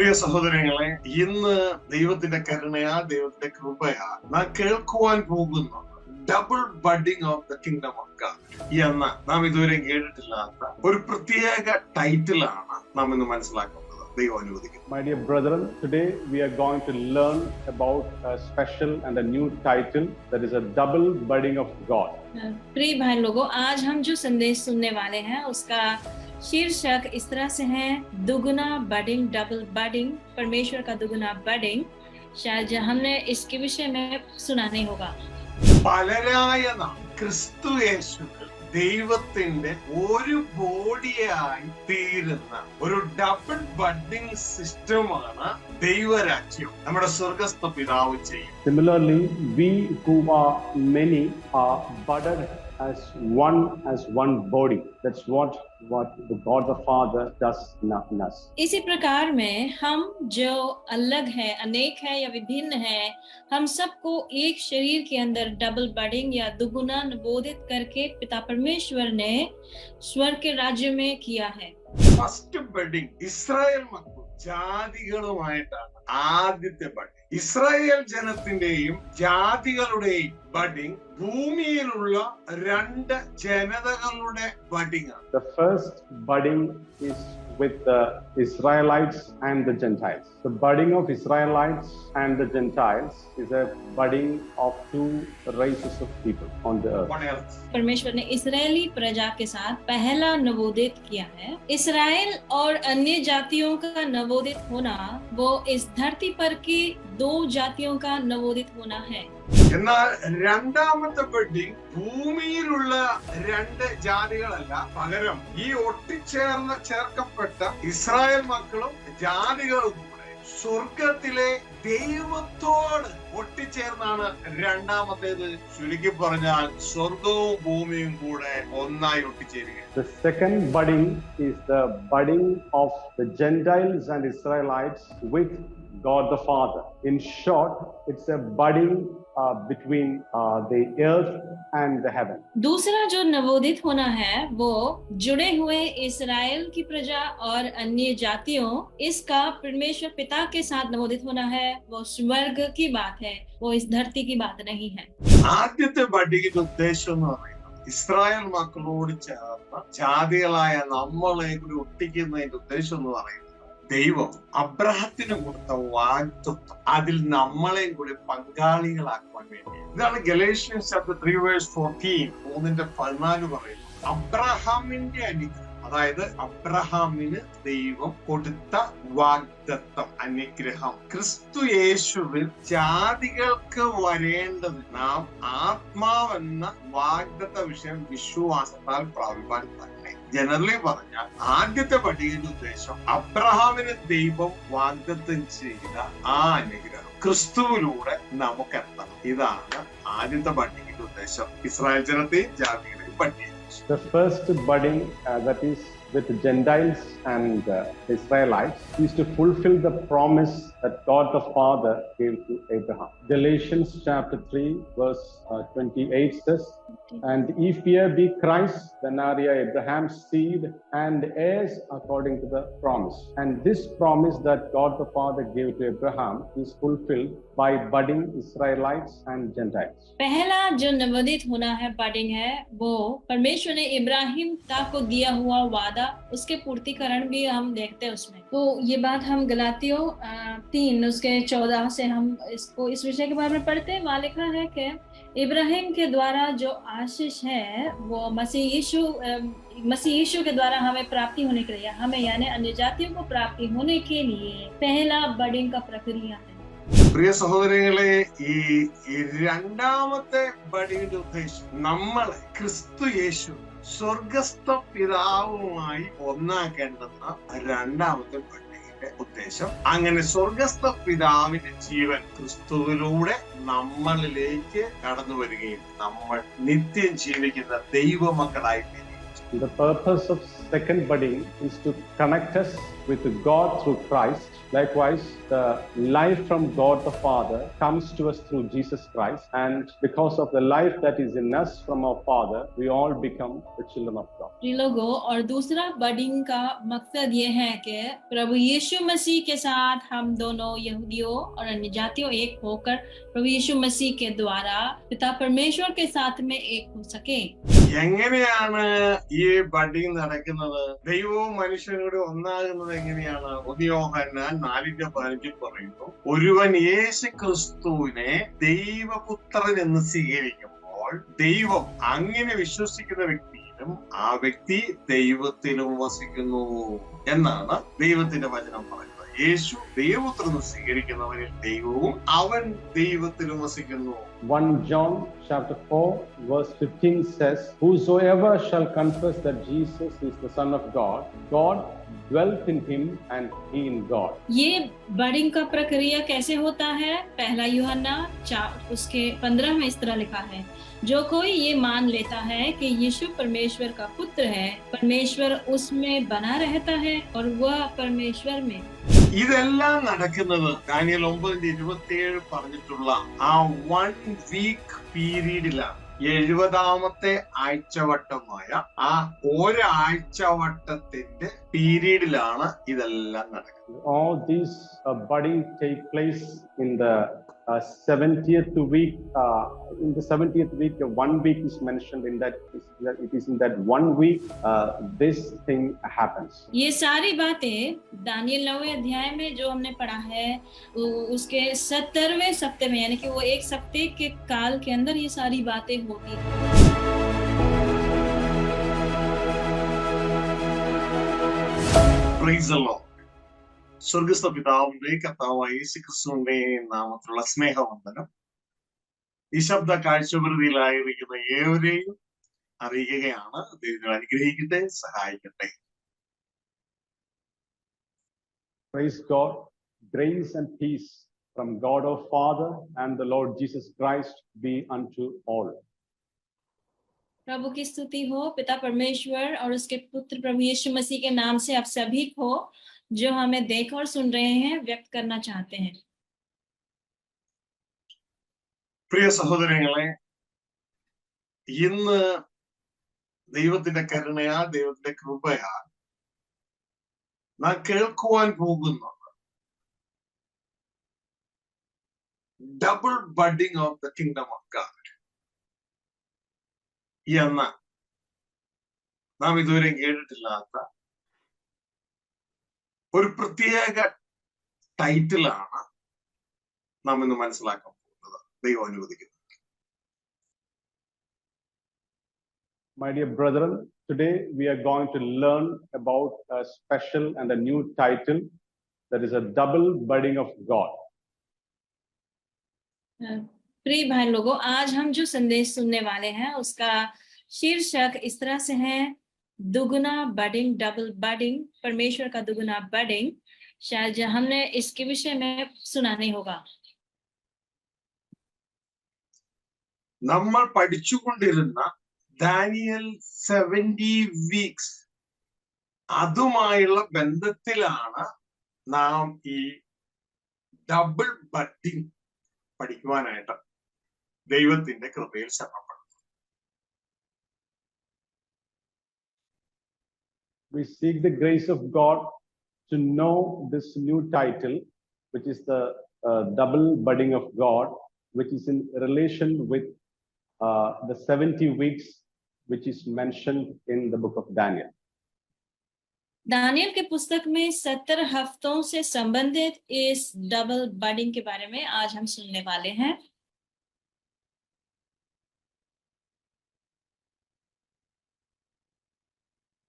പ്രിയ സഹോദരങ്ങളെ, ഇന്ന് ദൈവത്തിന്റെ കരുണയാ, ദൈവത്തിന്റെ കൃപയാ നാം കേൾക്കുവാൻ പോകുന്ന double budding of the kingdom of God എന്ന നാം ഇതുവരെ കേട്ടിട്ടില്ലാത്ത ഒരു പ്രത്യേക ടൈറ്റിലാണ് നാം ഇന്ന് മനസ്സിലാക്കുന്നത്. ദൈവം അനുവദിക്കുന്നു. My dear brethren, today we are going to learn about a special and a new title that is a double budding of God. प्रिय भाई लोगों, आज हम जो संदेश सुनने वाले हैं उसका शीर्षक इस तरह से है दुगुना बडिंग, डबल बडिंग, परमेश्वर का दुगुना बडिंग। शायद हमने इसके विषय में सुना नहीं होगा। പലരായ നാം ക്രിസ്തു യേശുവിൽ ദൈവത്തിന്റെ ഒരു ബോഡിയായി തീരുന്ന ഒരു ഡബിൾ ബഡിങ് സിസ്റ്റമാണ് ദൈവരാജ്യം നമ്മുടെ സ്വർഗസ്ഥ പിതാവ് ചെയ്യും. Similarly, we who are many are budded as one body. That's what the God the Father does in us. इसी प्रकार में हम जो अलग है, अनेक है या विभिन्न है, हम सबको एक शरीर के अंदर डबल बडिंग या दुगुना नवोदित करके पिता परमेश्वर ने स्वर्ग के राज्य में किया है. ഫസ്റ്റ് ബഡിങ് ഇസ്രായേൽ മക്കൾ ജാതികളുമായിട്ടാണ് ആദ്യത്തെ ബഡിങ്. ഇസ്രായേൽ ജനത്തിന്റെയും ജാതികളുടെയും ബഡിങ് ഭൂമിയിലുള്ള രണ്ട് ജനതകളുടെ ബഡിങ് ആണ്. The first budding is with the Israelites and the Gentiles. The budding of Israelites and the Gentiles is a budding of two races of people on the earth. परमेश्वर ने इस्राएली प्रजा के साथ पहला नवोदित किया है. इस्राएल और अन्य जातियों का नवोदित होना वो इस धरती पर की दो जातियों का नवोदित होना है. എന്നാൽ രണ്ടാമത്തെ ബഡിങ് ഭൂമിയിലുള്ള രണ്ട് ജാതികളല്ല, പകരം ഈ ചേർക്കപ്പെട്ട ഇസ്രായേൽ മക്കളും ജാതികളും കൂടെ സ്വർഗത്തിലെ ദൈവത്തോട് ഒട്ടിച്ചേർന്നാണ് രണ്ടാമത്തേത്. ചുരുക്കി പറഞ്ഞാൽ സ്വർഗവും ഭൂമിയും കൂടെ ഒന്നായി ഒട്ടിച്ചേരുക. The second budding is the budding of the Gentiles and Israelites with God the Father. In short, it's a budding between the earth and the heaven. दूसरा जो नवोदित होना है वो जुड़े हुए इस्राएल की प्रजा और अन्य जातियों, इसका परमेश्वर पिता के साथ नवोदित होना है. वो स्वर्ग की बात है, वो इस धरती की बात नहीं है. ആദ്യത്തെ ബഡിങ്ങിന്റെ ഉദ്ദേശം എന്ന് പറയുന്നത് ഇസ്രായേൽ മക്കളോട് ചേർന്ന ജാതികളായ നമ്മളെ കൂടി ഒട്ടിക്കുന്നതിന്റെ ഉദ്ദേശം എന്ന് പറയുന്നത് ദൈവം അബ്രഹത്തിന് കൊടുത്ത വാഗ്ദത്തം അതിൽ നമ്മളെയും കൂടി പങ്കാളികളാക്കുവാൻ വേണ്ടി. ഇതാണ് ഗലേഷ്യൻസ് ചാപ്റ്റർ 3:14 പറയുന്നത്. അബ്രഹാമിന്റെ അനുഗ്രഹം, അതായത് അബ്രഹാമിന് ദൈവം കൊടുത്ത വാഗ്ദത്തം, അനുഗ്രഹം ക്രിസ്തു യേശുവിൽ ജാതികൾക്ക് വരേണ്ടത് നാം ആത്മാവെന്ന വാഗ്ദത്ത വിഷയം വിശ്വാസത്താൽ പ്രാപിപ്പാൻ തന്നെ. ജനറലി പറഞ്ഞാൽ ആദ്യത്തെ പട്ടികയുടെ ഉദ്ദേശം അബ്രഹാമിന് ദൈവം വാഗ്ദത്തം ചെയ്ത ആ അനുഗ്രഹം ക്രിസ്തുവിലൂടെ നമുക്ക് എത്തണം. ഇതാണ് ആദ്യത്തെ പട്ടികയുടെ ഉദ്ദേശം. ഇസ്രായേൽ ജനത്തെയും ജാതികളെയും പട്ടിക. The first budding that is with the Gentiles and the Israelites is to fulfill the promise that God the Father gave to Abraham. Galatians chapter 3:28 says, "And if ye be Christ, then are ye Abraham's seed and heirs according to the promise. And this promise that God the Father gave to Abraham is fulfilled by budding Israelites and Gentiles." पहला जो नवोदित होना है, budding है, वो परमेश्वर ने इब्राहिम को दिया हुआ वादा, उसके पूर्तिकरण भी हम देखते हैं उसमें. तो ये बात हम गलातियों 3:14 से हम इसको इस विषय के बारे में पढ़ते हैं. वहाँ लिखा है कि इब्राहिम के द्वारा जो आशीष है वो मसीह यीशु के द्वारा हमें प्राप्ति होने के लिए, हमें यानी अन्य जातियों को प्राप्ति होने के लिए पहला बडिंग का प्रक्रिया है. പ്രിയ സഹോദരങ്ങളെ, ഈ രണ്ടാമത്തെ ബഡിങ്ങിന്റെ ഉദ്ദേശം നമ്മളെ ക്രിസ്തു യേശു സ്വർഗസ്ഥ പിതാവുമായി ഒന്നാക്കേണ്ടെന്ന രണ്ടാമത്തെ ബഡിങ്ങിന്റെ ഉദ്ദേശം. അങ്ങനെ സ്വർഗസ്ഥ പിതാവിന്റെ ജീവൻ ക്രിസ്തുവിലൂടെ നമ്മളിലേക്ക് കടന്നു വരികയും നമ്മൾ നിത്യം ജീവിക്കുന്ന ദൈവമക്കളായി The purpose of second budding is to connect us with God through Christ. Likewise, the life from God the Father comes to us through Jesus Christ, and because of the life that is in us from our Father, we all become the children of God. प्रिय लोगों, और दूसरा budding का मकसद ये है कि प्रभु यीशु मसीह के साथ हम दोनों यहूदियों और अन्य जातियों एक होकर प्रभु यीशु मसीह के द्वारा पिता परमेश्वर के साथ में एक हो सके। എങ്ങനെയാണ് ഈ ബഡിങ് നടക്കുന്നത്? ദൈവവും മനുഷ്യനും കൂടി ഒന്നാകുന്നത് എങ്ങനെയാണ്? 1 യോഹന്നാൻ 4:15 പറയുന്നു, ഒരുവൻ യേശു ക്രിസ്തുവിനെ ദൈവപുത്രൻ എന്ന് സ്വീകരിക്കുമ്പോൾ ദൈവം അങ്ങനെ വിശ്വസിക്കുന്ന വ്യക്തിയിലും ആ വ്യക്തി ദൈവത്തിലും വസിക്കുന്നു എന്നാണ് ദൈവത്തിന്റെ വചനം പറയുന്നത്. യേശു ദൈവപുത്രൻ സ്വീകരിക്കുന്നവരിൽ ദൈവവും അവൻ ദൈവത്തിലും വസിക്കുന്നു. 1 John chapter 4 verse 15 says, whosoever shall confess that Jesus is the Son of God, God dwells in him and he in God. ये बडिंग का प्रक्रिया कैसे होता है? 1 यूहन्ना उसके 15 में इस तरह लिखा है, जो कोई ये मान लेता है कि यीशु परमेश्वर का पुत्र है, परमेश्वर उसमें बना रहता है और वह परमेश्वर में। ഇതെല്ലാം നടക്കുന്നത് ദാനിയേൽ 9:27 പറഞ്ഞിട്ടുള്ള ആ 1 വീക്ക് പീരീഡിലാണ്. 70ാമത്തെ ആഴ്ചവട്ടമായ ആ ഒരാഴ്ചവട്ടത്തിന്റെ പീരീഡിലാണ് ഇതെല്ലാം നടക്കുന്നത്. All these budding take place in the 70th week. In the 70th week, 1 week is mentioned in that. It is in that 1 week this thing happens. ये सारी बातें दानियल 9वें अध्याय में जो हमने पढ़ा है उसके 70वें सप्ताह में, यानी कि वो एक सप्ताह के काल के अंदर ये सारी बातें होती हैं. Praise the Lord. സ്വർഗസ്ഥ പിതാവിന്റെ കർത്താവായ യേശുക്രിസ്തുവിന്റെ നാമത്തിലുള്ള സ്നേഹവന്ദനം ഈ ശബ്ദ കാഴ്ചപ്രതിയിലായിരിക്കുന്ന ഏവരെയും അറിയിക്കുകയാണ്. ദൈവം അനുഗ്രഹിക്കട്ടെ, സഹായിക്കട്ടെ. Praise God. Grace and peace from God our Father and the Lord Jesus Christ be unto all. प्रभु की स्तुति हो पिता परमेश्वर और उसके पुत्र प्रभु यीशु मसीह के नाम से आप सभी को जो हमें देख और सुन रहे हैं व्यक्त करना चाहते हैं. പ്രിയ സഹോദരങ്ങളെ, ഇന്ന് ദൈവത്തിന്റെ കരുണയാ ദൈവത്തിന്റെ കൃപയാ നാം കേൾക്കുവാൻ പോകുന്നത് double budding of the kingdom of God എന്ന നാം ഇതുവരെ കേട്ടിട്ടില്ലാത്ത ഒരു പ്രത്യേക ടൈറ്റിലാണ് നാം ഇന്ന് മനസ്സിലാക്കാൻ പോകുന്നത്. ദൈവം അനുവദിക്കുന്നു. My dear brethren, today we are going to learn about a special and a new title, that is a double budding of God. प्रिय भाई लोगों, आज हम जो संदेश सुनने वाले हैं उसका शीर्षक इस तरह से है, दुगुना बडिंग, डबल बडिंग, परमेश्वर का दुगुना बडिंग. शायद हमने इसके विषय में सुना नहीं होगा. നമ്മൾ പഠിച്ചുകൊണ്ടിരുന്ന ദാനിയൽ 70 വീക്സ് അതുമായുള്ള ബന്ധത്തിലാണ് നാം ഈ ഡബിൾ ബഡിങ് പഠിക്കുവാനായിട്ട് ദൈവത്തിന്റെ കൃപയിൽ ശരണപ്പെടുന്നത്. We seek the grace of God to know this new title, which is the double budding of God, which is in relation with the 70 weeks, which is mentioned in the book of Daniel. Daniel के पुस्तक में 70 हफ्तों से संबंधित इस double budding के बारे में आज हम सुनने वाले हैं.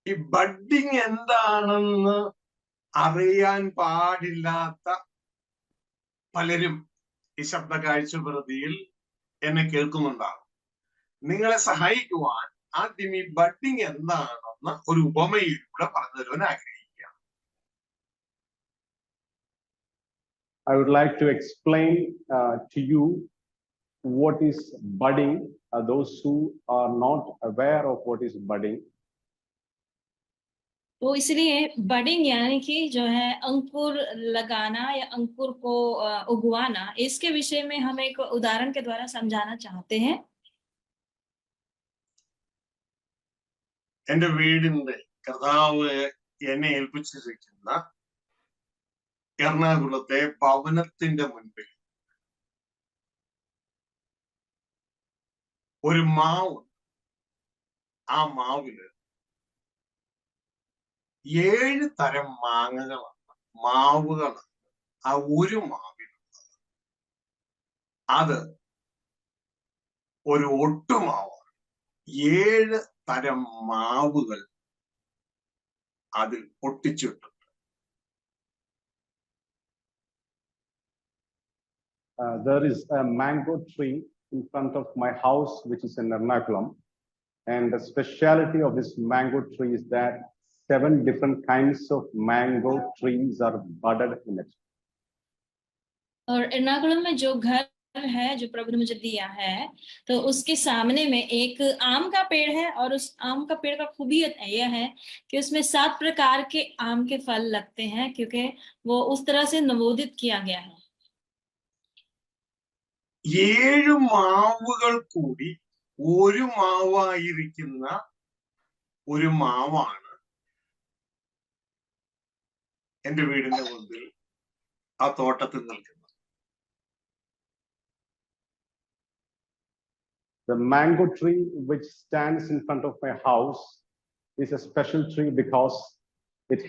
ഈ ബഡിങ് എന്താണെന്ന് അറിയാൻ പാടില്ലാത്ത പലരും ഈ ശബ്ദ കാഴ്ചപ്രതിയിൽ എന്നെ കേൾക്കുന്നുണ്ടാകും. നിങ്ങളെ സഹായിക്കുവാൻ ആദ്യം ഈ ബഡിങ് എന്താണെന്ന് ഒരു ഉപമയിലൂടെ പറഞ്ഞു തരുവാൻ ആഗ്രഹിക്കുകയാണ്. I would like to explain to you what is budding. Those who are not aware of what is budding, तो इसलिए बडिंग यानी कि जो है अंकुर लगाना या अंकुर को उगवाना, इसके विषय में हम एक उदाहरण के द्वारा समझाना चाहते हैं। എന്റെ വീടിന്റെ കർത്താവ് എന്നെ ഏൽപ്പിച്ചിരിക്കുന്ന എറണാകുളത്തെ ഭവനത്തിന്റെ മുൻപിൽ ഒരു മാവ്, ആ മാവില് 7 തരം മാവുകളാണ് ആ ഒരു മാവിൽ. അത് ഒരു ഒട്ടുമാവാണ്. 7 തരം മാവുകൾ അതിൽ ഒട്ടിച്ചിട്ടുണ്ട്. There is a mango tree in front of my house, which is in Ernakulam. And the speciality of this mango tree is that 7 different kinds of mango trees are budded in it. और एर्नाकुलम में जो घर है जो प्रभु ने मुझे दिया है, तो उसके सामने में एक आम का पेड़ है, और उस आम का पेड़ का खूबियत यह है कि उसमें 7 प्रकार के आम के फल लगते हैं, क्योंकि वो उस तरह से नवोदित किया गया है। 7 മാവുകൾ കൂടി ഒരു മാവായിരിക്കുന്ന ഒരു മാവാണ് എന്റെ വീടിന്റെ മുൻപിൽ ആ തോട്ടത്തിൽ നിൽക്കുന്നത്. The mango tree which stands in front of my house is a special tree because it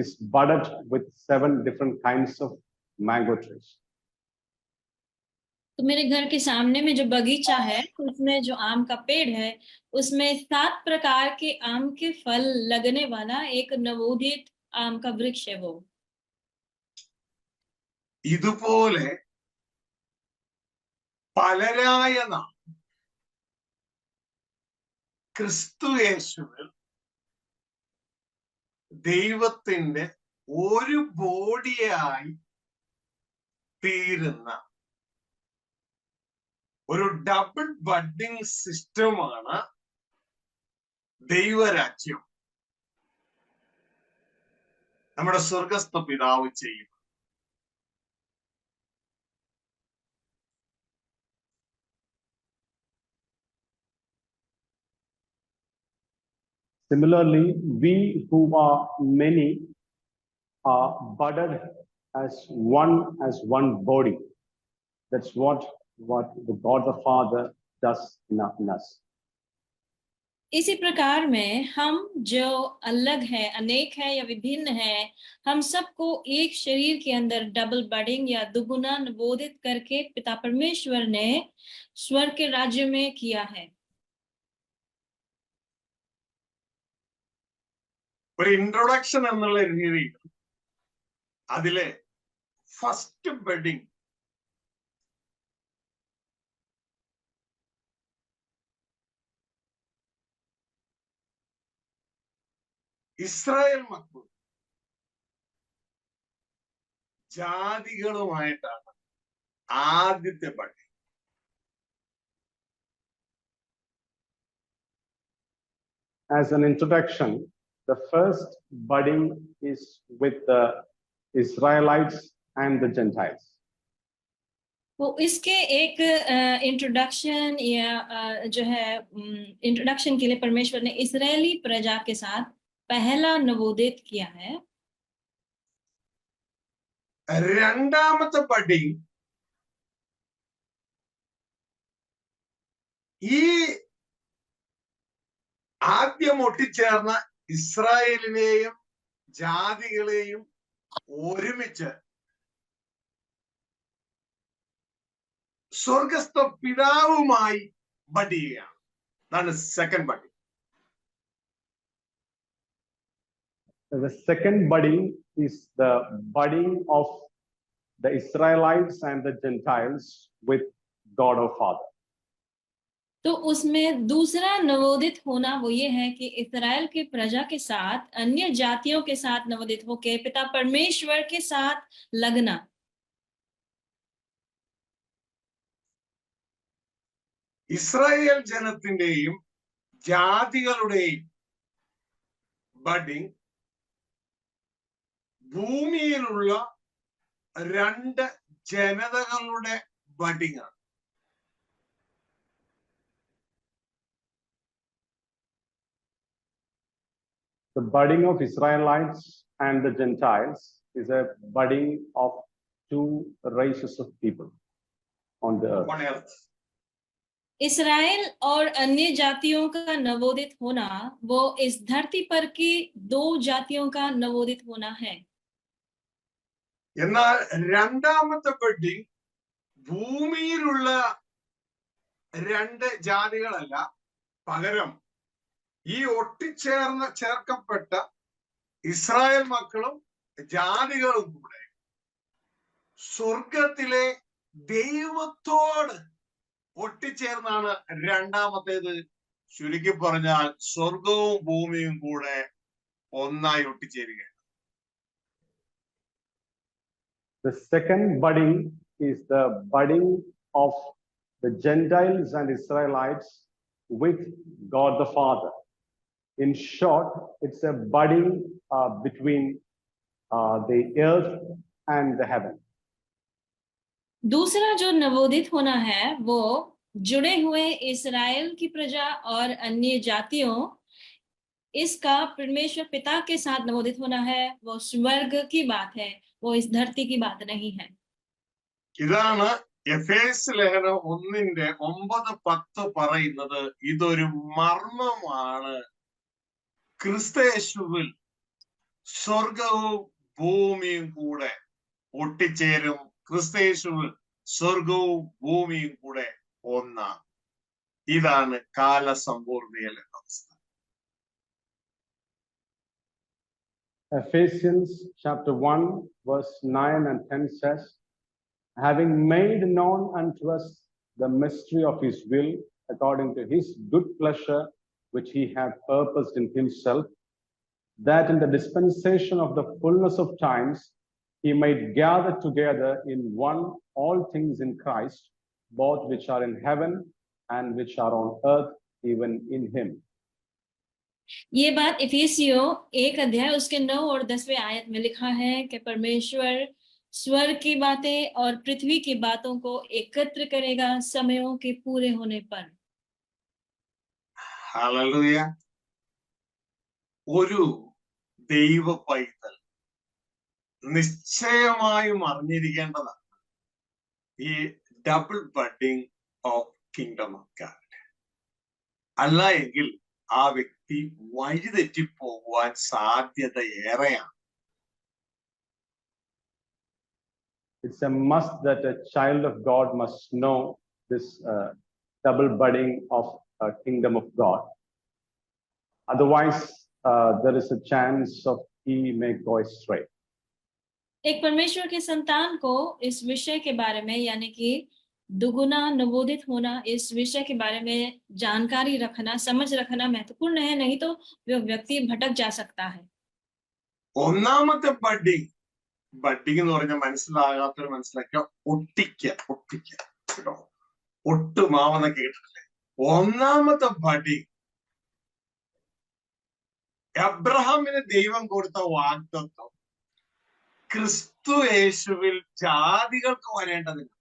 is budded with 7 different kinds of mango trees. तो मेरे घर के सामने में जो बगीचा है, उसमें जो आम का पेड़ है, उसमें 7 प्रकार के आम के फल लगने वाला एक नवोदित आम का वृक्ष है वो। ഇതുപോലെ പലരായ നാം ക്രിസ്തു യേശുവിൽ ദൈവത്തിന്റെ ഒരു ബോഡിയായി തീരുന്ന ഒരു ഡബിൾ ബഡ്ഡിംഗ് സിസ്റ്റമാണ് ദൈവരാജ്യം നമ്മുടെ സ്വർഗസ്ഥ പിതാവ് ചെയ്യും. Similarly, we who are many are budded as one body. That's what the God the Father does in us. इसी प्रकार में हम जो अलग है, अनेक है या विभिन्न है, हम सबको एक शरीर के अंदर डबल बडिंग या दुगुना नवोदित करके पिता परमेश्वर ने स्वर्ग के राज्य में किया है। ഒരു ഇൻട്രൊഡക്ഷൻ എന്നുള്ള രീതിയിൽ അതിലെ ഫസ്റ്റ് ബെഡിങ് ഇസ്രായേൽ മക്കൾ ജാതികളുമായിട്ടാണ് ആദ്യത്തെ buddy. As an introduction, the first budding is with the Israelites and the Gentiles. तो इसके एक इंट्रोडक्शन या जो है इंट्रोडक्शन के लिए परमेश्वर ने इस्राएली प्रजा के साथ पहला नवोदित किया है। രണ്ടാമത്തെ ബഡിങ് ഈ ആദ്യം ഒട്ടിച്ചേർന്ന ഇസ്രായേലിനെയും ജാതികളെയും ഒരുമിച്ച് സ്വർഗസ്ഥ പിതാവുമായി ബഡ് ചെയ്യുകയാണ്. അതാണ് second budding. The second budding is the budding of the Israelites and the Gentiles with God our Father. तो उसमें दूसरा नवोदित होना वो ये है कि इस्राएल के प्रजा के साथ, अन्य जातियों के साथ नवोदित होके पिता परमेश्वर के साथ लगना. ഇസ്രായേൽ ജനത്തിന്റെയും ജാതികളുടെയും ബഡിങ് ഭൂമിയിലുള്ള രണ്ട് ജനതകളുടെ ബഡിങ് ആണ്. The budding of Israelites and the Gentiles is a budding of two races of people on the earth. On earth. Israel और अन्य जातियों का नवोदित होना वो इस धरती पर की दो जातियों का नवोदित होना है. എന്നാൽ രണ്ടാമത്തെ ബഡിങ് ഭൂമിയിലുള്ള രണ്ട് ജാതികളല്ല, പകരം ഈ ചേർക്കപ്പെട്ട ഇസ്രായേൽ മക്കളും ജാതികളും കൂടെ സ്വർഗത്തിലെ ദൈവത്തോട് ഒട്ടിച്ചേർന്നാണ് രണ്ടാമത്തേത്. ചുരുക്കി പറഞ്ഞാൽ സ്വർഗവും ഭൂമിയും കൂടെ ഒന്നായി ഒട്ടിച്ചേരുകയാണ്. The second budding is the budding of the Gentiles and Israelites with God the Father. In short, it's a budding between the earth and the heaven. दूसरा जो नवोदित होना है वो जुड़े हुए इस्राएल की प्रजा और अन्य जातियों, इसका परमेश्वर पिता के साथ नवोदित होना है. वो स्वर्ग की बात है, वो इस धरती की बात नहीं है. ഇതാണ് എഫേസ് ലേഖനം 1:9-10 പറയുന്നത്. ഇതൊരു മർമ്മമാണ്. ക്രിസ്തുയേശുവിൽ സ്വർഗവും ഭൂമിയും കൂടെ ഒട്ടിച്ചേരും. ക്രിസ്തുയേശുവിൽ സ്വർഗവും ഭൂമിയും കൂടെ ഒന്നാണ്. ഇതാണ് കാലസമ്പൂർണിയൽ അവസ്ഥ. Ephesians chapter 1 verse 9 and 10 says, having made known unto us the mystery of his will according to his good pleasure which he had purposed in himself, that in the dispensation of the fullness of times he might gather together in one all things in Christ, both which are in heaven and which are on earth, even in him. ये बात इफिसियों 1 उसके 9 और 10वें आयत में लिखा है कि परमेश्वर स्वर्ग की बातें और पृथ्वी की बातों को एकत्र करेगा समयों के पूरे होने पर. ഹല്ലേലൂയ. ഒരു ദൈവ പൈതൽ നിശ്ചയമായും അറിഞ്ഞിരിക്കേണ്ടതാണ് ഈ double budding of kingdom of God. അല്ല എങ്കിൽ ആ വ്യക്തി വഴിതെറ്റിപ്പോകുവാൻ സാധ്യത ഏറെയാണ്. It's a must that a child of God must know this double budding of kingdom of God. Otherwise, there is a chance of he may go astray. एक परमेश्वर के संतान को इस विषय के बारे में यानी कि दुगुना नवोदित होना, इस विषय के बारे में जानकारी रखना, समझ रखना महत्वपूर्ण है, नहीं तो वो व्यक्ति भटक जा सकता है. ഒന്നാമത്തെ ബഡിങ് എന്ന് പറഞ്ഞാൽ മനസ്സിലാകാത്തവർ മനസ്സിലാക്കുക, ഒട്ടിക്കുക കേട്ടോ. ഒട്ടുമാവെന്നൊക്കെ കേട്ടിട്ടില്ലേ? ഒന്നാമത്തെ ബഡിങ് അബ്രഹാമിന് ദൈവം കൊടുത്ത വാഗ്ദത്തം ക്രിസ്തു യേശുവിൽ ജാതികൾക്ക് വരേണ്ടതില്ല.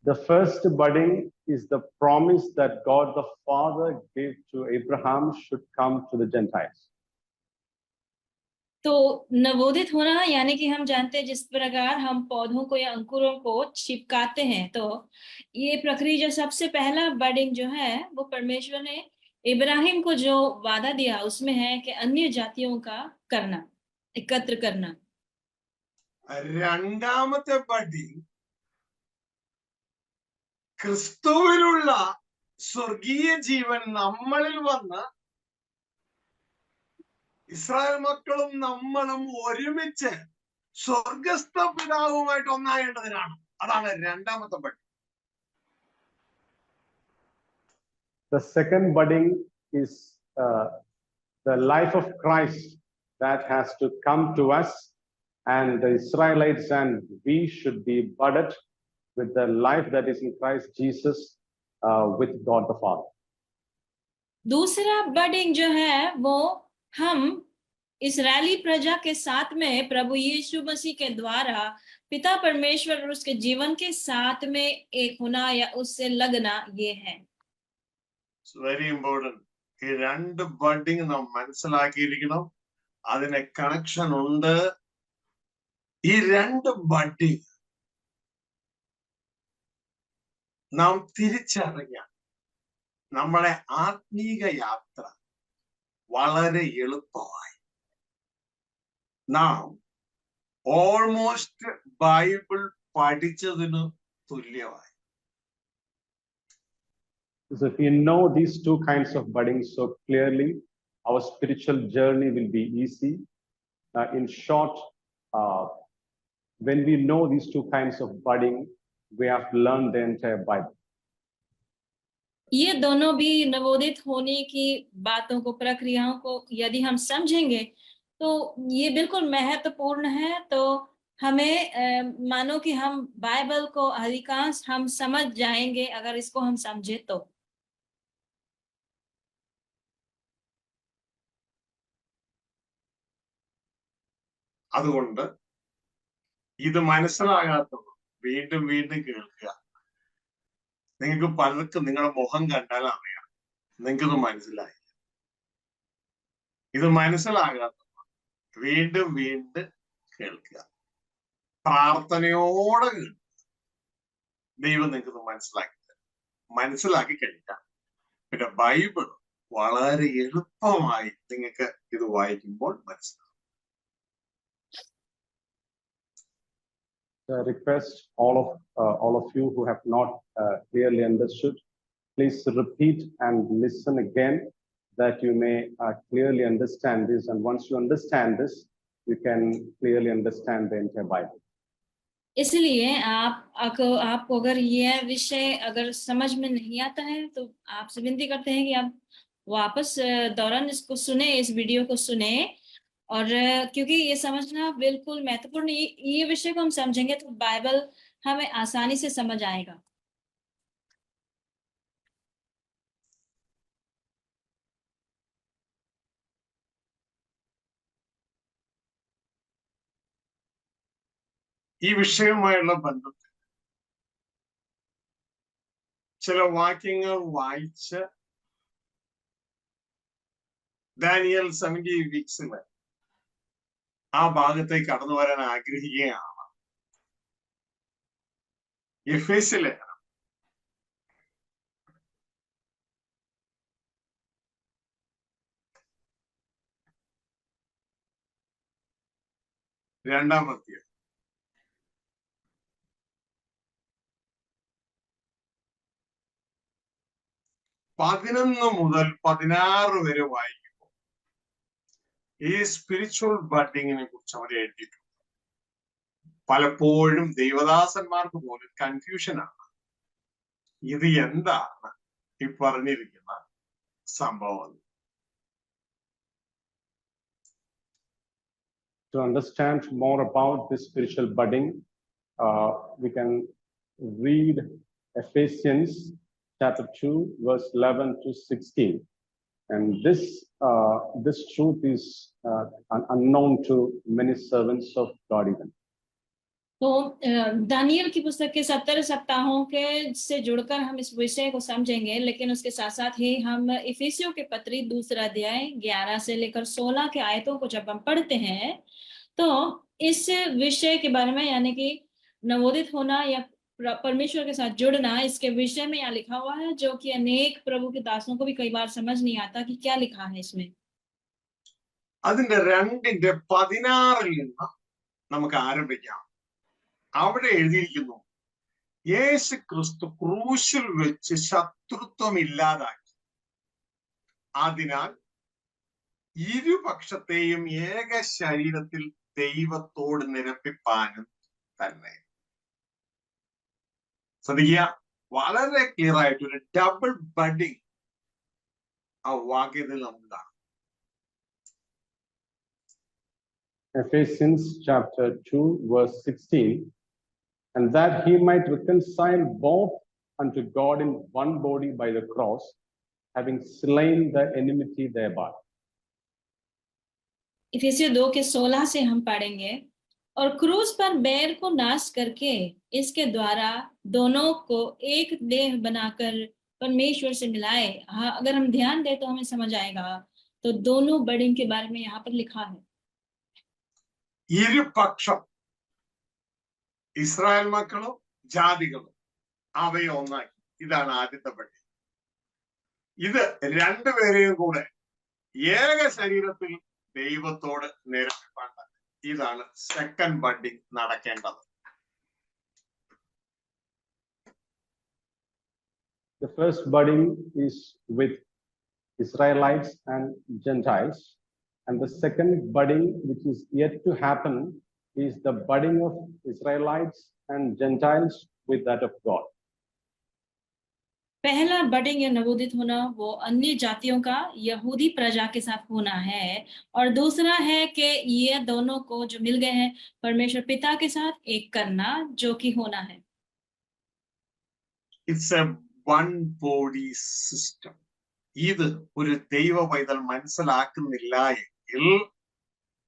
The first budding is the promise that God the Father gave to Abraham should come to the Gentiles. तो नवोदित होना यानी कि हम जानते हैं जिस प्रकार हम पौधों को या अंकुरों को छिपकाते हैं, तो ये प्रक्रिया जो सबसे पहला बडिंग जो है वो परमेश्वर ने इब्राहिम को जो वादा दिया उसमें है कि अन्य जातियों का करना, एकत्र करना. രണ്ടാമത്തെ ബഡിങ് ക്രിസ്തുവിലുള്ള സ്വർഗീയ ജീവൻ നമ്മളിൽ വന്ന് ഇസ്രായേൽ മക്കളും നമ്മളും ഒരുമിച്ച് സ്വർഗസ്ഥ പിതാവുമായിട്ട് ഒന്നാകേണ്ടതിനാണ്. അതാണ് രണ്ടാമത്തെ budding. The second budding is the life of Christ that has to come to us, and the Israelites and we should be budded with the life that is in Christ Jesus with God the Father. दूसरा budding जो है वो हम इस्राएली प्रजा के साथ में प्रभु यीशु मसीह के द्वारा पिता परमेश्वर और उसके जीवन के साथ में एक होना या उससे लगना ये है. It's very important. ഈ രണ്ട് ബഡിങ് നാം മനസ്സിലാക്കിയിരിക്കണം. അതിന് കണക്ഷൻ ഉണ്ട്. ഈ രണ്ട് ബഡിങ് നാം തിരിച്ചറിഞ്ഞാൽ നമ്മളെ ആത്മീക യാത്ര വളരെ എളുപ്പമായി. നാം ഓൾമോസ്റ്റ് ബൈബിൾ പഠിച്ചതിന് തുല്യമായി. So if we know these two kinds of budding so clearly, our spiritual journey will be easy. In short, when we know these two kinds of budding, we have learned the entire Bible. ये दोनों भी नवोदित होने की बातों को, प्रक्रियाओं को यदि हम समझेंगे तो ये बिल्कुल महत्वपूर्ण है. तो हमें मानो कि हम बाइबल को अधिकांश हम समझ जाएंगे अगर इसको हम समझे तो. അതുകൊണ്ട് ഇത് മനസ്സിലാകാത്തവർ വീണ്ടും വീണ്ടും കേൾക്കുക. നിങ്ങൾക്ക് പലർക്കും നിങ്ങളുടെ മുഖം കണ്ടാൽ അറിയാം നിങ്ങൾക്കിത് മനസ്സിലായി. ഇത് മനസ്സിലാകാത്തവർ വീണ്ടും വീണ്ടും കേൾക്കുക. പ്രാർത്ഥനയോടെ കേൾക്കുക. ദൈവം നിങ്ങൾക്കിത് മനസ്സിലാക്കി കഴിഞ്ഞാൽ പിന്നെ ബൈബിൾ വളരെ എളുപ്പമായി നിങ്ങൾക്ക് ഇത് വായിക്കുമ്പോൾ മനസ്സിലാക്കും. Request all of you who have not clearly understood, please repeat and listen again that you may clearly understand this. And once you understand this, you can clearly understand the entire Bible. इसलिए आपको अगर यह विषय अगर समझ में नहीं आता है तो आपसे विनती करते हैं कि आप वापस दौरान इसको सुने, इस वीडियो को सुने. और क्योंकि ये समझना बिल्कुल महत्वपूर्ण, ये विषय को हम समझेंगे तो बाइबल हमें आसानी से समझ आएगा. ഈ വിഷയവുമായുള്ള ബന്ധത്തിൽ ചില വാക്യങ്ങൾ വായിച്ച് ദാനിയേൽ 70 വീക്സില് ആ ഭാഗത്തേക്ക് കടന്നു വരാൻ ആഗ്രഹിക്കുകയാണ്. എഫേസ്യയിലെ 2-ാം അധ്യായം 11 മുതൽ 16 വരെ വായിക്കുമ്പോൾ ഈ സ്പിരിച്വൽ ബഡിങ്ങിനെ കുറിച്ച് അവർ എഴുതിയിട്ടുണ്ട്. പലപ്പോഴും ദൈവദാസന്മാർക്ക് പോലും കൺഫ്യൂഷനാണ്. ഇത് എന്താണ് ഈ പറഞ്ഞിരിക്കുന്ന സംഭവം? To understand more about this spiritual budding, we can read Ephesians chapter 2, verse 11 to 16. And this truth is unknown to many servants of God even. तो दानियल की पुस्तक के 70 सप्ताहों के से जुड़कर हम इस विषय को समझेंगे, लेकिन उसके साथ साथ ही हम इफिसियों के पत्री 2 अध्याय 11 से लेकर 16 के आयतों को जब हम पढ़ते हैं तो इस विषय के बारे में, यानी कि नवोदित होना या परमेश्वर के साथ जुड़ना, इसके विषय में यहाँ लिखा हुआ है, जो कि अनेक प्रभु के दासों को भी कई बार समझ नहीं आता कि क्या लिखा है इसमें. അതിന്റെ 2:16 നിന്ന് നമുക്ക് ആരംഭിക്കാം. അവിടെ എഴുതിയിരിക്കുന്നു, യേശു ക്രിസ്തു ക്രൂശിൽ വെച്ച് ശത്രുത്വം ഇല്ലാതാക്കി, അതിനാൽ ഇരുപക്ഷത്തെയും ഏക ശരീരത്തിൽ ദൈവത്തോട് നിരപ്പിപ്പാനും തന്നെ. ശ്രദ്ധിക്കുക, വളരെ ക്ലിയർ ആയിട്ട് ഒരു ഡബിൾ ബഡിങ് ആ വാക്യത്തിൽ നമുക്ക് കാണാം. Ephesians chapter 2, verse 16, and that he might reconcile both unto God in one body by the cross, having slain the enmity thereby. इफिसियों 2:16 से हम पढ़ेंगे, और क्रूस पर बैर को नाश करके इसके द्वारा दोनों को एक देह बनाकर परमेश्वर से मिलाए। हाँ, अगर हम ध्यान दें तो हमें समझ आएगा। तो दोनों बर्डिंग के बारे में यहाँ पर लिखा है। ഇരുപക്ഷം ഇസ്രായേൽ മക്കളും ജാതികളും അവയെ ഒന്നാക്കി. ഇതാണ് ആദ്യത്തെ പടി. ഇത് രണ്ടുപേരെയും കൂടെ ഏക ശരീരത്തിൽ ദൈവത്തോട് നിരപ്പിപ്പാൻ. ഇതാണ് സെക്കൻഡ് ബഡിങ് നടക്കേണ്ടത്. The first budding is with Israelites and Gentiles, and the second budding, which is yet to happen, is the budding of Israelites and Gentiles with that of God. पहला बडिंग या नवोदित होना वो अन्य जातियों का यहूदी प्रजा के साथ होना है, और दूसरा है कि ये दोनों को जो मिल गए हैं परमेश्वर पिता के साथ एक करना, जो कि होना है। It's a one body system. ഇത് ഒരു ദൈവ പൈതൽ മനസ്സിലാക്കുന്നില്ല എങ്കിൽ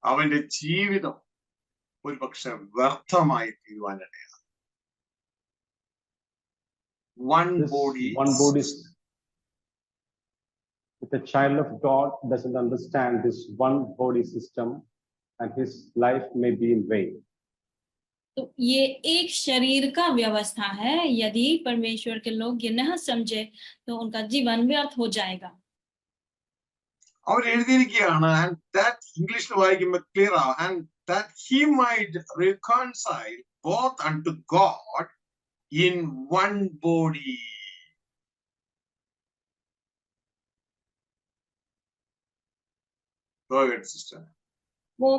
അവന്റെ ജീവിതം ഒരു പക്ഷെ വ്യർത്ഥമായി തീരുവാനിടയാണ്. One body. If a child of God doesn't understand this one body system, and his life may be in vain. तो ये एक शरीर का व्यवस्था है। यदि परमेश्वर के लोग ये नहीं समझे तो उनका जीवन व्यर्थ हो जाएगा। അവർ എഴുതിയിരിക്കുകയാണ്, and that ഇംഗ്ലീഷിൽ വായിക്കുമ്പോൾ ക്ലിയർ ആവും, and that he might reconcile both unto God in one body. Go ahead, sister. वो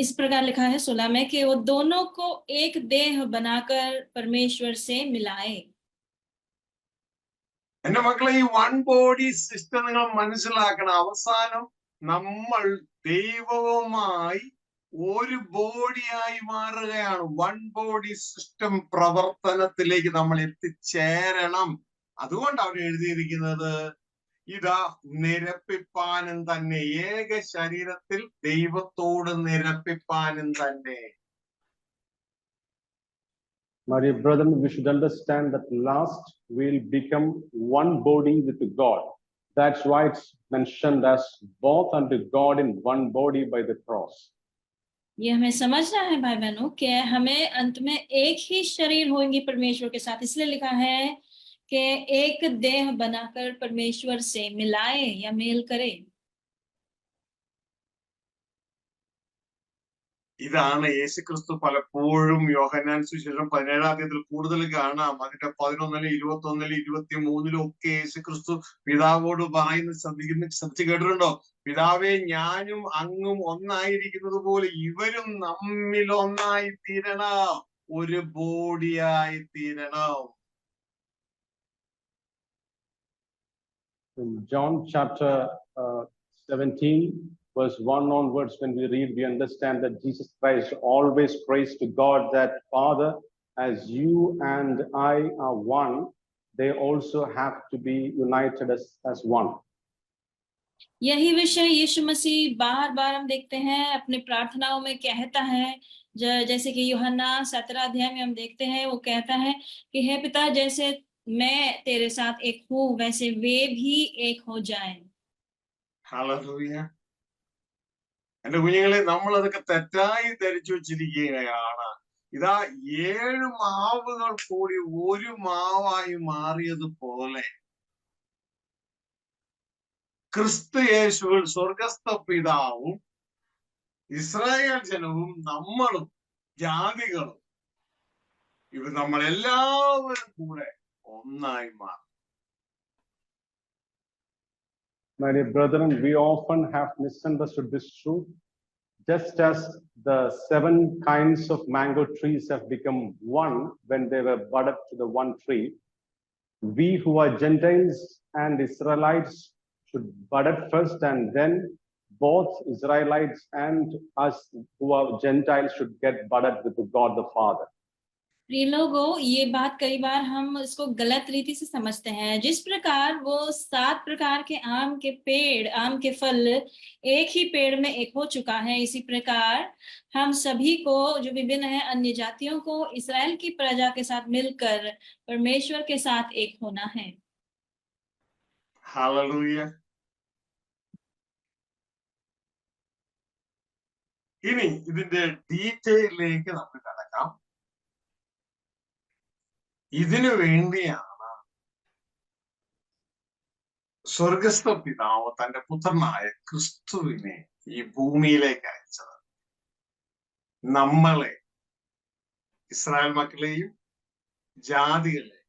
इस प्रकार लिखा है 16 में कि वो दोनों को एक देह बनाकर परमेश्वर से मिलाए। എന്റെ മക്കളെ, ഈ വൺ ബോഡി സിസ്റ്റം നിങ്ങൾ മനസ്സിലാക്കണം. അവസാനം നമ്മൾ ദൈവവുമായി ഒരു ബോഡിയായി മാറുകയാണ്. വൺ ബോഡി സിസ്റ്റം പ്രവർത്തനത്തിലേക്ക് നമ്മൾ എത്തിച്ചേരണം. അതുകൊണ്ട് അവർ എഴുതിയിരിക്കുന്നത് ഇതാ നിരപ്പിപ്പാനും തന്നെ, ഏക ശരീരത്തിൽ ദൈവത്തോട് നിരപ്പിപ്പാനും തന്നെ. My dear brethren, we should understand that last we'll become one body with God. That's why it's mentioned as both unto God in one body by the cross. ये हमें समझना है भाई बहनों कि हमें अंत में एक ही शरीर होंगे परमेश्वर के साथ, इसलिए लिखा है कि एक देह बनाकर परमेश्वर से मिलाए या मेल करे। ഇതാണ് യേശുക്രിസ്തു പലപ്പോഴും യോഹന്നാൻ സുവിശേഷം 17-ാം അധ്യായത്തിൽ കൂടുതൽ കാണാം. അതിന്റെ 11, 21, 23 ഒക്കെ യേശുക്രിസ്തു പിതാവോട് പറയുന്ന ശ്രദ്ധിച്ച് കേട്ടിട്ടുണ്ടോ? പിതാവേ, ഞാനും അങ്ങും ഒന്നായിരിക്കുന്നത് പോലെ ഇവരും നമ്മിൽ ഒന്നായി തീരണം, ഒരു ബോഡിയായി തീരണം. In John chapter 17, verse 1 onwards, when we read, we understand that Jesus Christ always prays to God that, Father, as you and I are one, they also have to be united as one. यही विषय यीशु मसीह बार बार हम देखते हैं अपने प्रार्थनाओं में कहता है। जैसे कि यूहन्ना 17 अध्याय में हम देखते हैं, वो कहता है कि हे पिता, जैसे मैं तेरे साथ एक हूँ वैसे वे भी एक हो जाएं। ഹല്ലേലൂയ. എന്റെ കുഞ്ഞുങ്ങളെ, നമ്മൾ അതൊക്കെ തെറ്റായി ധരിച്ചു വെച്ചിരിക്കുകയാണ്. ഇതാ 7 മാവുകൾ കൂടി ഒരു മാവായി മാറിയതുപോലെ ക്രിസ്തു യേശുവിൽ സ്വർഗസ്ഥ പിതാവും ഇസ്രായേൽ ജനവും നമ്മളും ജാതികളും ഇവർ നമ്മളെല്ലാവരും കൂടെ ഒന്നായി മാറും. My dear brethren, we often have misunderstood this truth. Just as the 7 kinds of mango trees have become one when they were budded to the one tree, we who are Gentiles and Israelites should bud it first, and then both Israelites and us who are Gentiles should get budded with God the Father. प्रिय लोगों, ये बात कई बार हम इसको गलत रीति से समझते हैं। जिस प्रकार वो 7 प्रकार के आम के फल एक ही पेड़ में एक हो चुका है, इसी प्रकार हम सभी को जो विभिन्न है अन्य जातियों को इस्राएल की प्रजा के साथ मिलकर परमेश्वर के साथ एक होना है। Hallelujah. ഇനി ഇതിന്റെ ഡീറ്റെയിലേക്ക് നമുക്ക് കടക്കാം. ഇതിനു വേണ്ടിയാണ് സ്വർഗസ്ഥ പിതാവ് തന്റെ പുത്രനായ ക്രിസ്തുവിനെ ഈ ഭൂമിയിലേക്ക് അയച്ചത്. നമ്മളെ, ഇസ്രായേൽ മക്കളെയും ജാതികളെ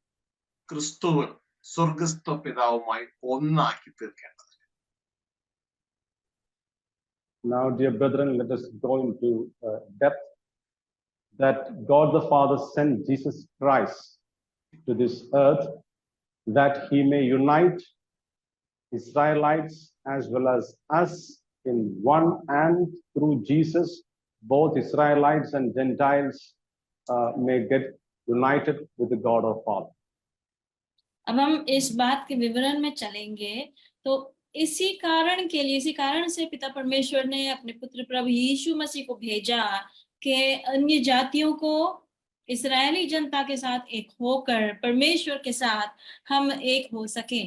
ക്രിസ്തുവിൽ സ്വർഗസ്ഥ പിതാവുമായി ഒന്നാക്കി തീർക്കേണ്ടത്. Now, dear brethren, let us go into depth that God the Father sent Jesus Christ to this earth that he may unite Israelites as well as us in one, and through Jesus, both Israelites and Gentiles may get united with the God of Father. अब हम इस बात के विवरण में चलेंगे। तो इसी कारण से पिता परमेश्वर ने अपने पुत्र प्रभु यीशु मसीह को भेजा कि अन्य जातियों को इस्राएली जनता के साथ एक होकर परमेश्वर के साथ हम एक हो सके।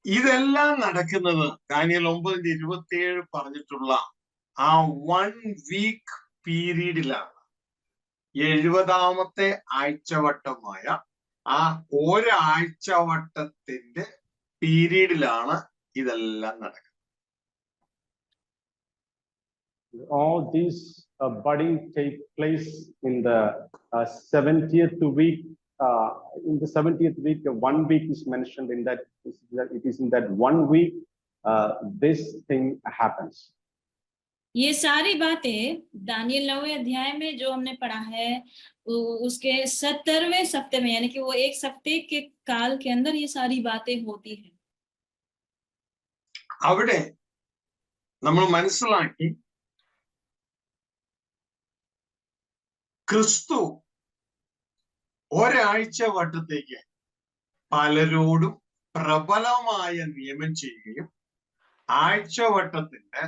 ഇതെല്ലാം നടക്കുന്നത് ദാനിയേൽ 9:27 പറഞ്ഞിട്ടുള്ള ആ 1 വീക്ക് പീരീഡിലാണ്. 70ാമത്തെ ആഴ്ചവട്ടമായ ആ ഒരാഴ്ചവട്ടത്തിന്റെ പീരീഡിലാണ് ഇതെല്ലാം നടക്കുന്നത്. All these budding take place in the 70th week. In the 70th week, 1 week is mentioned in that. It is in that 1 week this thing happens. ये सारी बातें दानियल 9वें अध्याय में जो हमने पढ़ा है उसके 70वें सप्ताह में, यानी कि वो एक सप्ताह के काल के अंदर ये सारी बातें होती हैं. അവിടെ നമ്മൾ മനസ്സിലാക്കി ക്രിസ്തു ഒരാഴ്ച വട്ടത്തേക്ക് പലരോടും പ്രബലമായ നിയമം ചെയ്യുകയും ആഴ്ചവട്ടത്തിന്റെ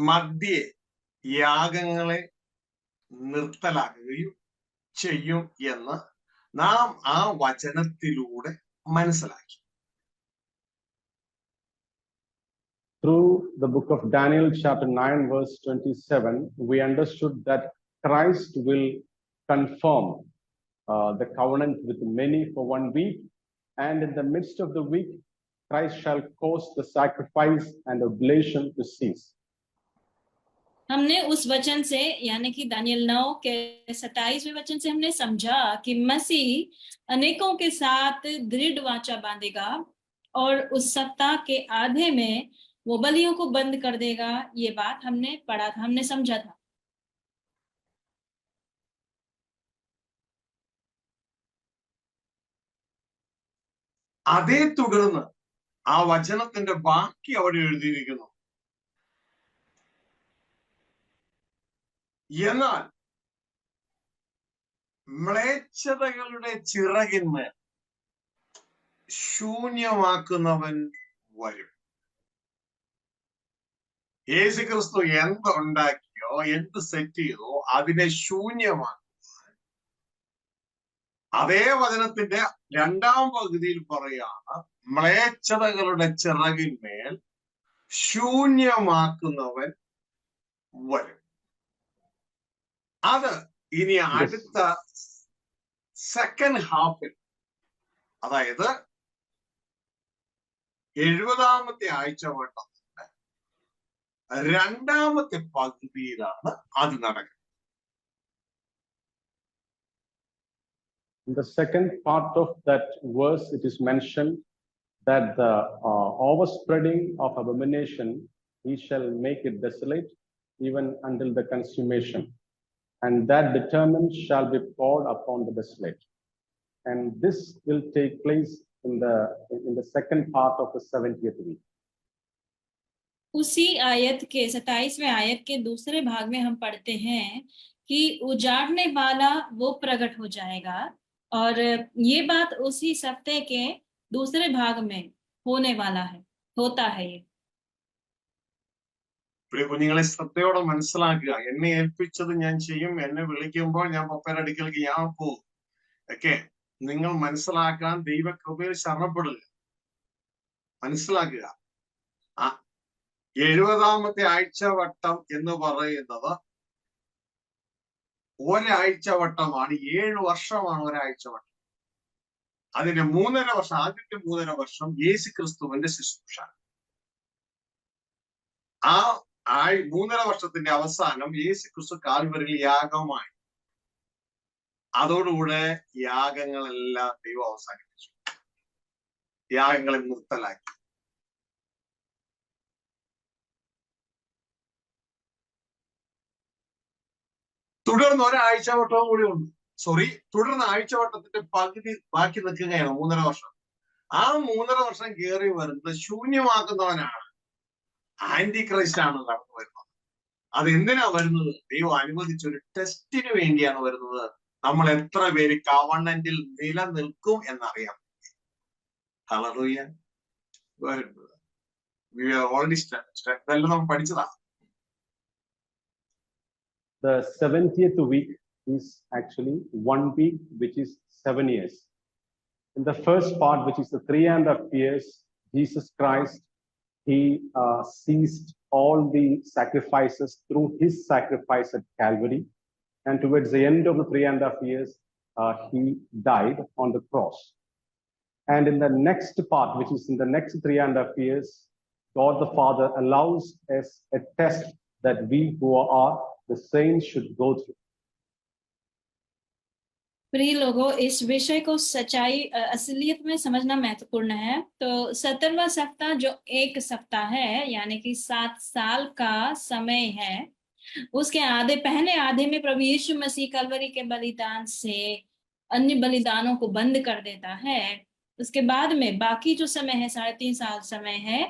മധ്യേ യാഗങ്ങളെ നിർത്തലാക്കുകയും ചെയ്യും എന്ന് നാം ആ വചനത്തിലൂടെ മനസ്സിലാക്കി. Through the book of Daniel, chapter 9, verse 27, we understood that Christ will confirm the covenant with many for 1 week, and in the midst of the week, Christ shall cause the sacrifice and oblation to cease. हमने उस वचन से, यानी कि Daniel 9 के 27वें वचन से हमने समझा कि मसीह अनेकों के साथ दृढ़ वाचा बांधेगा और उस सप्ताह के आधे में वो बलियों को बंद कर देगा. ये बात हमने पढ़ा था, हमने समझा था. അതേ തുടർന്ന് ആ വചനത്തിന്റെ ബാക്കി അവിടെ എഴുതിയിരിക്കുന്നു. എന്നാൽ മ്ലേച്ഛതകളുടെ ചിറകിന്മേൽ ശൂന്യമാക്കുന്നവൻ വരും. യേശുക്രിസ്തു എന്തുണ്ടാക്കിയോ എന്ത് സെറ്റ് ചെയ്തോ അതിനെ ശൂന്യമാക്കുക. അതേ വചനത്തിന്റെ 2ാം പകുതിയിൽ പറയാണ് മ്ലേച്ഛതകളുടെ ചിറകിന്മേൽ ശൂന്യമാക്കുന്നവൻ വരും. അത് ഇനി അടുത്ത സെക്കൻഡ് ഹാഫിൽ, അതായത് 70ാമത്തെ ആഴ്ചവട്ടത്തിന്റെ 2ാമത്തെ പകുതിയിലാണ് അത് നടക്കുന്നത്. In the second part of that verse, it is mentioned that the overspreading of abomination, he shall make it desolate even until the consummation, and that determined shall be poured upon the desolate. And this will take place in the second part of the 70th week. उसी आयत के 27वें आयत के दूसरे भाग में हम पढ़ते हैं कि उजाड़ने वाला वो प्रकट हो जाएगा, और ये बात उसी सप्ताह के दूसरे भाग में होने वाला है, होता है ये। പ്രിയ കുഞ്ഞുങ്ങളെ ശ്രദ്ധയോടെ മനസ്സിലാക്കുക. എന്നെ ഏൽപ്പിച്ചത് ഞാൻ ചെയ്യും, എന്നെ വിളിക്കുമ്പോൾ ഞാൻ പപ്പയുടെ അടുക്കലേക്ക് ഞാൻ പോകും. ഒക്കെ നിങ്ങൾ മനസ്സിലാക്കാൻ ദൈവകൃപയിൽ ശരണപ്പെടുക, മനസ്സിലാക്കുക. 70ാമത്തെ ആഴ്ചവട്ടം എന്ന് പറയുന്നത് ഒരാഴ്ചവട്ടമാണ്. 7 വർഷമാണ് ഒരാഴ്ചവട്ടം. അതിന്റെ 3.5 വർഷം, ആദ്യത്തെ 3.5 വർഷം യേശു ക്രിസ്തുവിന്റെ ശുശ്രൂഷ. ആ 3.5 വർഷത്തിന്റെ അവസാനം യേശു ക്രിസ്തു കാൽവരിയിൽ യാഗമായി. അതോടുകൂടെ യാഗങ്ങളെല്ലാം ദൈവം അവസാനിപ്പിച്ചു, യാഗങ്ങളെ നിർത്തലാക്കി. തുടർന്ന് ഒരാഴ്ചവട്ടവും കൂടി ഉണ്ട്. തുടർന്ന് ആഴ്ചവട്ടത്തിന്റെ പകുതി ബാക്കി നിൽക്കുകയാണ് 3.5 വർഷം. ആ 3.5 വർഷം കയറി വരുന്നത് ശൂന്യമാക്കുന്നവനാണ്, ആന്റി ക്രൈസ്റ്റ് ആണ് കടന്നു വരുന്നത്. അത് എന്തിനാ വരുന്നത്? ദൈവം അനുവദിച്ചൊരു ടെസ്റ്റിന് വേണ്ടിയാണ് വരുന്നത്. നമ്മൾ എത്ര പേര് കവണന്റിൽ നിലനിൽക്കും എന്നറിയാം. ഹല്ലേലൂയ. ഓൾറെഡി ഇതെല്ലാം നമ്മൾ പഠിച്ചതാണ്. The 70th week is actually 1 week, which is 7 years. In the first part, which is the 3.5 years, Jesus Christ, he ceased all the sacrifices through his sacrifice at Calvary. And towards the end of the 3.5 years, he died on the cross. And in the next part, which is in the next 3.5 years, God the Father allows us a test that we who are the saints should go through. प्रिय लोगों, इस विषय को सच्चाई असलियत में समझना महत्वपूर्ण है। तो 70वां सप्ताह जो 1 सप्ताह है, यानी कि 7 साल का समय है, उसके पहले आधे में प्रभु यीशु मसीह कलवरी के बलिदान से अन्य बलिदानों को बंद कर देता है। उसके बाद में बाकी जो समय है, 3.5 साल समय है,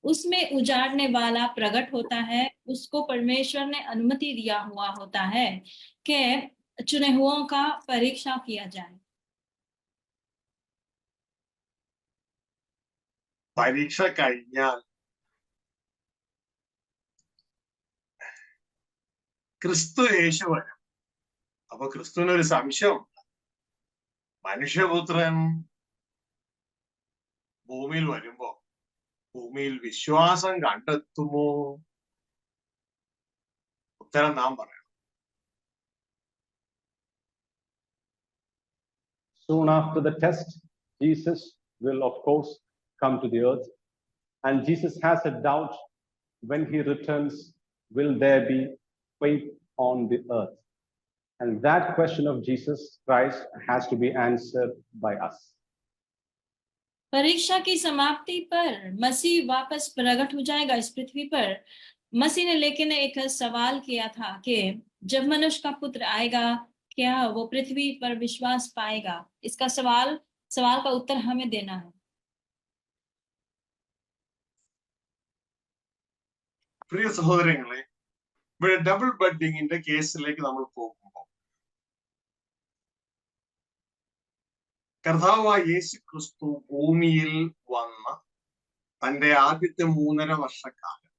उसमें उजाड़ने वाला प्रकट होता है। उसको परमेश्वर ने अनुमति दिया हुआ होता है कि चुने हुओं का परीक्षा किया जाए। പരീക്ഷ കഴിഞ്ഞാൽ ക്രിസ്തു യേശു വരും. അപ്പൊ ക്രിസ്തുവിനൊരു സംശയമുണ്ട്. മനുഷ്യപുത്രൻ ഭൂമിയിൽ വരുമ്പോ ഭൂമിയിൽ വിശ്വാസം കണ്ടെത്തുമോ? ഉത്തരം നാം പറയണം. Soon after the test, Jesus will, of course, come to the earth. And Jesus has a doubt, when he returns, will there be faith on the earth? And that question of Jesus Christ has to be answered by us. परीक्षा की समाप्ति पर मसीह वापस प्रकट हो जाएगा इस पृथ्वी पर। मसीह ने लेकिन एक सवाल किया था कि जब मनुष्य का पुत्र आएगा, क्या वो पृथ्वी पर विश्वास पाएगा? इसका सवाल का उत्तर हमें देना है। പ്രിയ സഹോദരങ്ങളെ, ഇവിടെ ഡബിൾ ബഡ്ഡിങ്ങിന്റെ കേസിലേക്ക് നമ്മൾ പോകുമ്പോൾ, കർത്താവായ യേശു ക്രിസ്തു ഭൂമിയിൽ വന്ന തന്റെ ആദ്യത്തെ 3.5 വർഷക്കാലം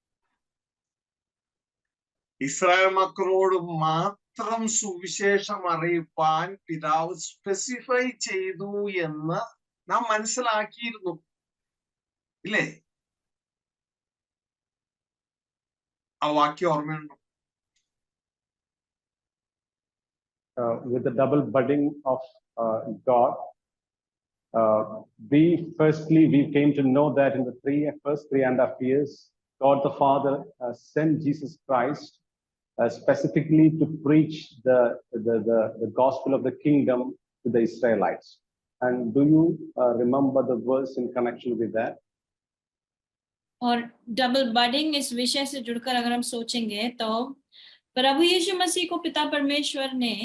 ഇസ്രായേൽ മക്കളോട് മാത്രം സുവിശേഷം അറിയിപ്പാൻ പിതാവ് സ്പെസിഫൈ ചെയ്തു എന്ന് നാം മനസ്സിലാക്കിയിരുന്നു, ഇല്ലേ? ആ വാക്യം ഓർമ്മയുണ്ടോ? With the double budding of God, we came to know that in the first 3.5 years, God the Father sent Jesus Christ specifically to preach the gospel of the kingdom to the Israelites. And do you remember the verse in connection with that? और double budding इस विषय से जुड़कर अगर हम सोचेंगे तो प्रभु यीशु मसीह को पिता परमेश्वर ने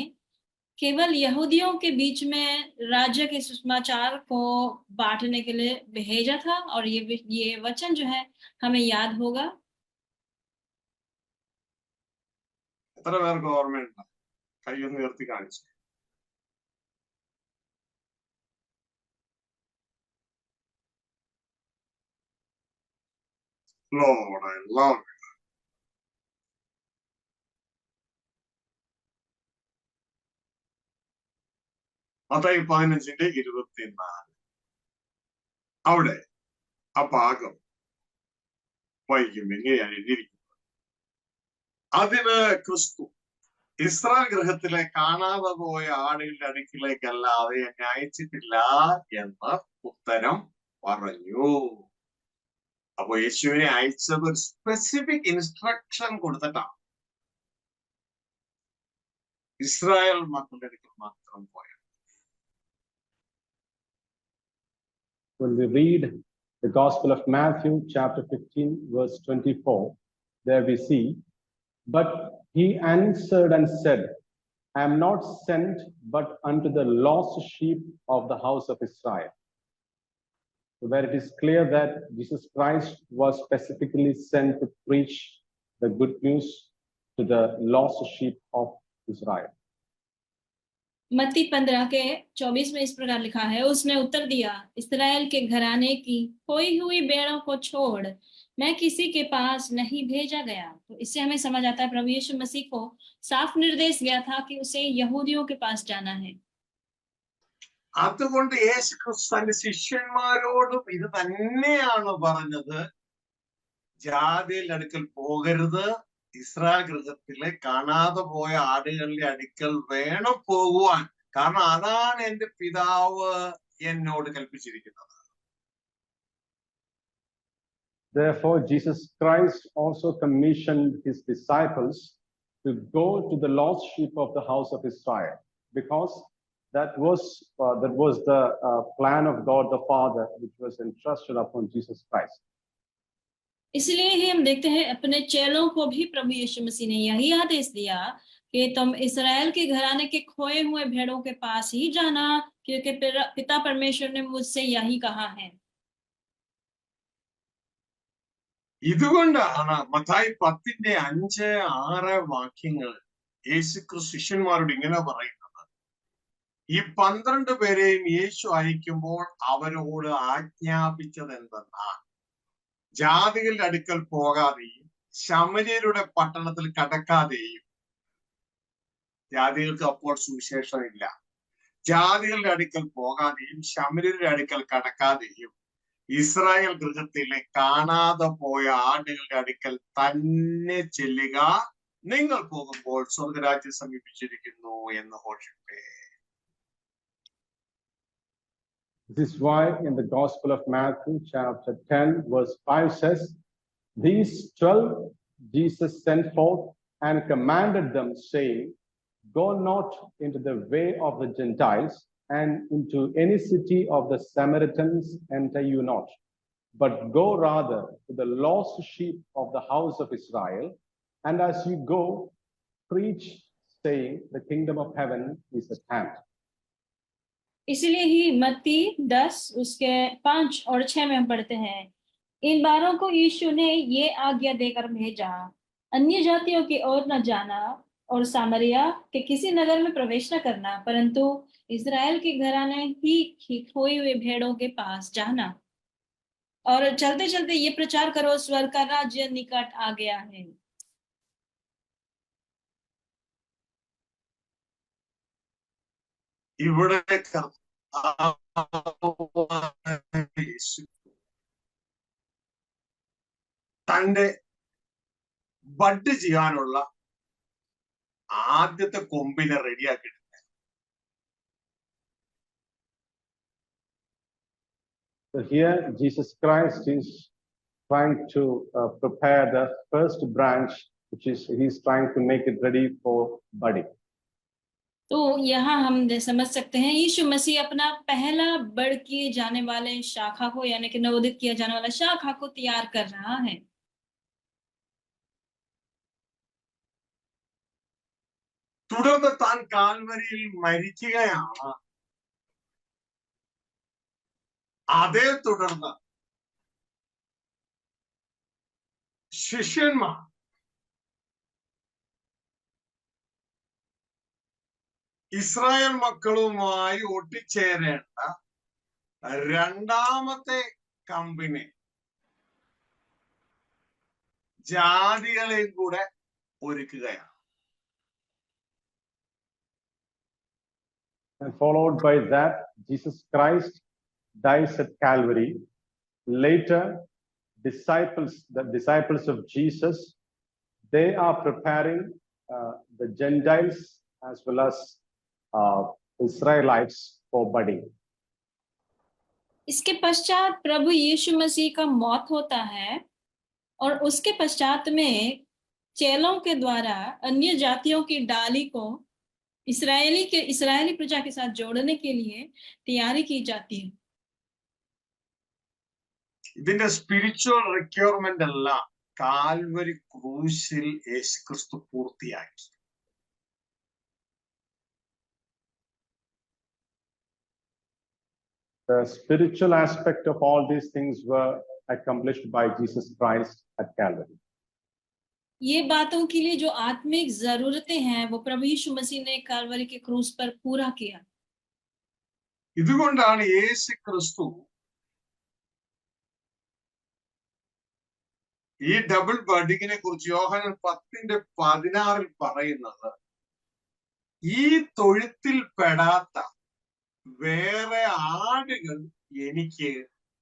केवल यहूदियों के बीच में राज्य के सुसमाचार को बांटने के लिए भेजा था, और ये वचन जो है हमें याद होगा। എത്ര പേർക്ക് ഓർമ്മയുണ്ട്? കൈയൊന്ന് ഉയർത്തി കാണിച്ചു. Lord, I love you. Mathai 15:24. അവിടെ ആ ഭാഗം വായിക്കും. എങ്ങനെയാണ് എഴുതിയിരിക്കുന്നത്? അതിന് ക്രിസ്തു ഇസ്രായേൽ ഗൃഹത്തിലെ കാണാതെ പോയ ആടുകളുടെ അടുക്കിലേക്കല്ലാതെ എന്നെ അയച്ചിട്ടില്ല എന്ന് ഉത്തരം പറഞ്ഞു. അപ്പൊ യേശുവിനെ അയച്ചത് ഒരു സ്പെസിഫിക് ഇൻസ്ട്രക്ഷൻ കൊടുത്തിട്ടാണ്. ഇസ്രായേൽ മക്കളുടെ അടുക്കൽ മാത്രം പോയ. When we read the Gospel of Matthew, chapter 15, verse 24, there we see, but he answered and said, I am not sent but unto the lost sheep of the house of Israel. Where it is clear that Jesus Christ was specifically sent to preach the good news to the lost sheep of Israel. मत्ती 15:24 में इस प्रकार लिखा है, उसने उत्तर दिया, इस्राएल के घराने की खोई हुई भेड़ों को छोड़ मैं किसी के पास नहीं भेजा गया। तो इससे हमें समझ आता है प्रभु यीशु मसीह को साफ निर्देश गया था कि उसे यहूदियों के पास जाना है। അതുകൊണ്ട് യേശു ക്രിസ്തുവിന്റെ ശിഷ്യന്മാരോടും ഇത് തന്നെയാണ് പറഞ്ഞത്. ജാതികളുടെ അടുക്കൽ പോകരുത്, ഇസ്രായേൽ ഗൃഹത്തിലെ കാണാതെ പോയ ആടുകളുടെ അടുക്കൽ വേണം പോകുവാൻ. കാരണം അതാണ് എന്റെ പിതാവ് എന്നോട് കൽപ്പിച്ചിരിക്കുന്നത്. Therefore, Jesus Christ also commissioned his disciples to go to the lost sheep of the house of Israel, because that was the plan of God the Father, which was entrusted upon Jesus Christ. इसलिए ही हम देखते हैं अपने चेलों को भी प्रभु यीशु मसीह ने यही आदेश दिया कि तुम इस्राएल के घराने के खोए हुए भेड़ों के पास ही जाना, क्योंकि पिता परमेश्वर ने मुझसे यही कहा है। ഇതുകൊണ്ടാണ് മത്തായി 10:5-6 വാക്യങ്ങൾ യേശുക്രിസ്തു ശിഷ്യന്മാരോട് ഇങ്ങനെ പറയുന്നത്. ഈ 12 പേരെയും യേശു അയക്കുമ്പോൾ അവരോട് ആജ്ഞാപിച്ചത് എന്തെന്നാൽ, ജാതികളുടെ അടുക്കൽ പോകാതെയും ശമര്യരുടെ പട്ടണത്തിൽ കടക്കാതെയും, ജാതികൾക്ക് അപ്പോൾ സുവിശേഷം ഇല്ല, ജാതികളുടെ അടുക്കൽ പോകാതെയും ശമര്യരുടെ അടുക്കൽ കടക്കാതെയും ഇസ്രായേൽ ഗൃഹത്തിലെ കാണാതെ പോയ ആടുകളുടെ അടുക്കൽ തന്നെ ചെല്ലുക, നിങ്ങൾ പോകുമ്പോൾ സ്വർഗരാജ്യം സമീപിച്ചിരിക്കുന്നു എന്ന് ഘോഷിപ്പേ. This is why in the Gospel of Matthew, chapter 10, verse 5 says, these 12 Jesus sent forth and commanded them, saying, go not into the way of the Gentiles, and into any city of the Samaritans enter you not, but go rather to the lost sheep of the house of Israel, and as you go, preach, saying, the kingdom of heaven is at hand. इसलिए ही मत्ती 10 उसके 5 और 6 में हम पढ़ते हैं, इन बारों को यीशु ने ये आज्ञा देकर भेजा, अन्य जातियों की ओर न जाना और सामरिया के किसी नगर में प्रवेश न करना, परंतु इस्राएल के घराने ही खोई हुए भेड़ों के पास जाना, और चलते चलते ये प्रचार करो, स्वर्ग का राज्य निकट आ गया है। ഇവിടെ തന്റെ ബഡ് ചെയ്യാനുള്ള ആദ്യത്തെ കൊമ്പിനെ റെഡിയാക്കിയിട്ടുണ്ട്. So here Jesus Christ is trying to prepare the first branch, which is he's trying to make it ready for budding. तो यहाँ हम समझ सकते हैं यीशु मसीह अपना पहला बढ़ किए जाने वाले शाखा को, यानी कि नवोदित किया जाने वाला शाखा को तैयार कर रहा है। തുടർന്ന് താൻ കാൽവരിയിൽ മരിക്കുകയാണ്. അതേ തുടർന്ന് ശിഷ്യന്മാർ ഇസ്രായേൽ മക്കളുമായി ഒട്ടിച്ചേരേണ്ട രണ്ടാമത്തെ കമ്പനി ജാതികളെയും കൂടെ ഒരുക്കുകയാണ്. And followed by that, Jesus Christ dies at Calvary. Later, the disciples of Jesus, they are preparing the Gentiles as well as Israelites for budding. इसके पश्चात प्रभु यीशु मसीह का मौत होता है और उसके पश्चात में चेलों के द्वारा अन्य जातियों की डाली को इस्राएली प्रजा के साथ जोड़ने के लिए तैयारी की जाती है. ഇതിന്റെ സ്പിരിച്വൽ റിക്വയർമെന്റ് എല്ലാം കാൽവരി ക്രൂശിൽ യേശുക്രിസ്തു പൂർത്തിയാക്കി. The spiritual aspect of all these things were accomplished by Jesus Christ at Calvary. ये बातों के लिए जो आत्मिक जरूरतें हैं वो प्रभु यीशु मसीह ने कालवरी के क्रूस पर पूरा किया. ഇതുകൊണ്ടാണ് യേശുക്രിസ്തു ഈ ഡബിൾ ബഡിങ്ങിനെ കുറിച്ച് യോഹന്നാൻ 10:16 പറയുന്നത്, ഈ തൊഴുത്തിൽ പെടാത്ത വേറെ ആടുകൾ എനിക്ക്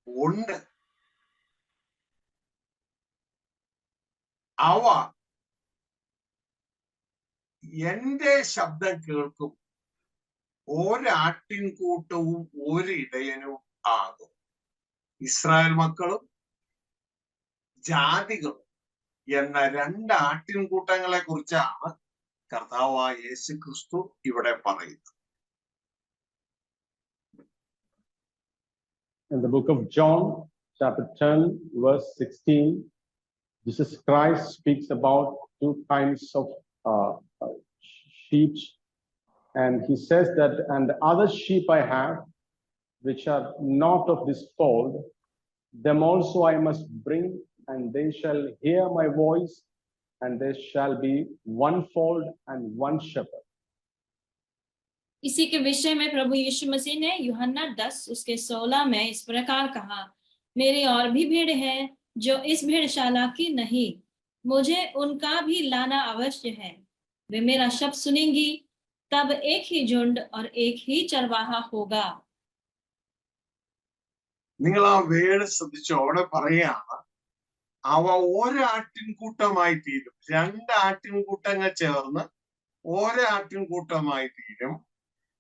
ഉണ്ട്, അവ എന്റെ ശബ്ദം കേൾക്കും, ഒരാട്ടിൻകൂട്ടവും ഒരിടയനും ആകും. ഇസ്രായേൽ മക്കളും ജാതികളും എന്ന രണ്ട് ആട്ടിൻകൂട്ടങ്ങളെ കുറിച്ചാണ് കർത്താവായ യേശുക്രിസ്തു ഇവിടെ പറയുന്നത്. In the book of John, chapter 10, verse 16, Jesus Christ speaks about two kinds of sheep, and he says that, and the other sheep I have, which are not of this fold, them also I must bring, and they shall hear my voice, and there shall be one fold and one shepherd. इसी के विषय में प्रभु यीशु मसीह ने यूहन्ना 10:16 में इस प्रकार कहा, मेरी और भी भीड़ है जो इस भेड़शाला की नहीं, मुझे उनका भी लाना अवश्य है. वे मेरा शब्द सुनेंगी, तब एक ही झुंड और एक ही चरवाहा होगा. നിങ്ങൾ ആ വേട് ശ്രദ്ധിച്ചു, അവിടെ പറയാണ് അവ ഒരാട്ടിൻകൂട്ടമായി തീരും. രണ്ട് ആട്ടിൻകൂട്ടങ്ങൾ ചേർന്ന് ഒരാട്ടിൻകൂട്ടമായി തീരും.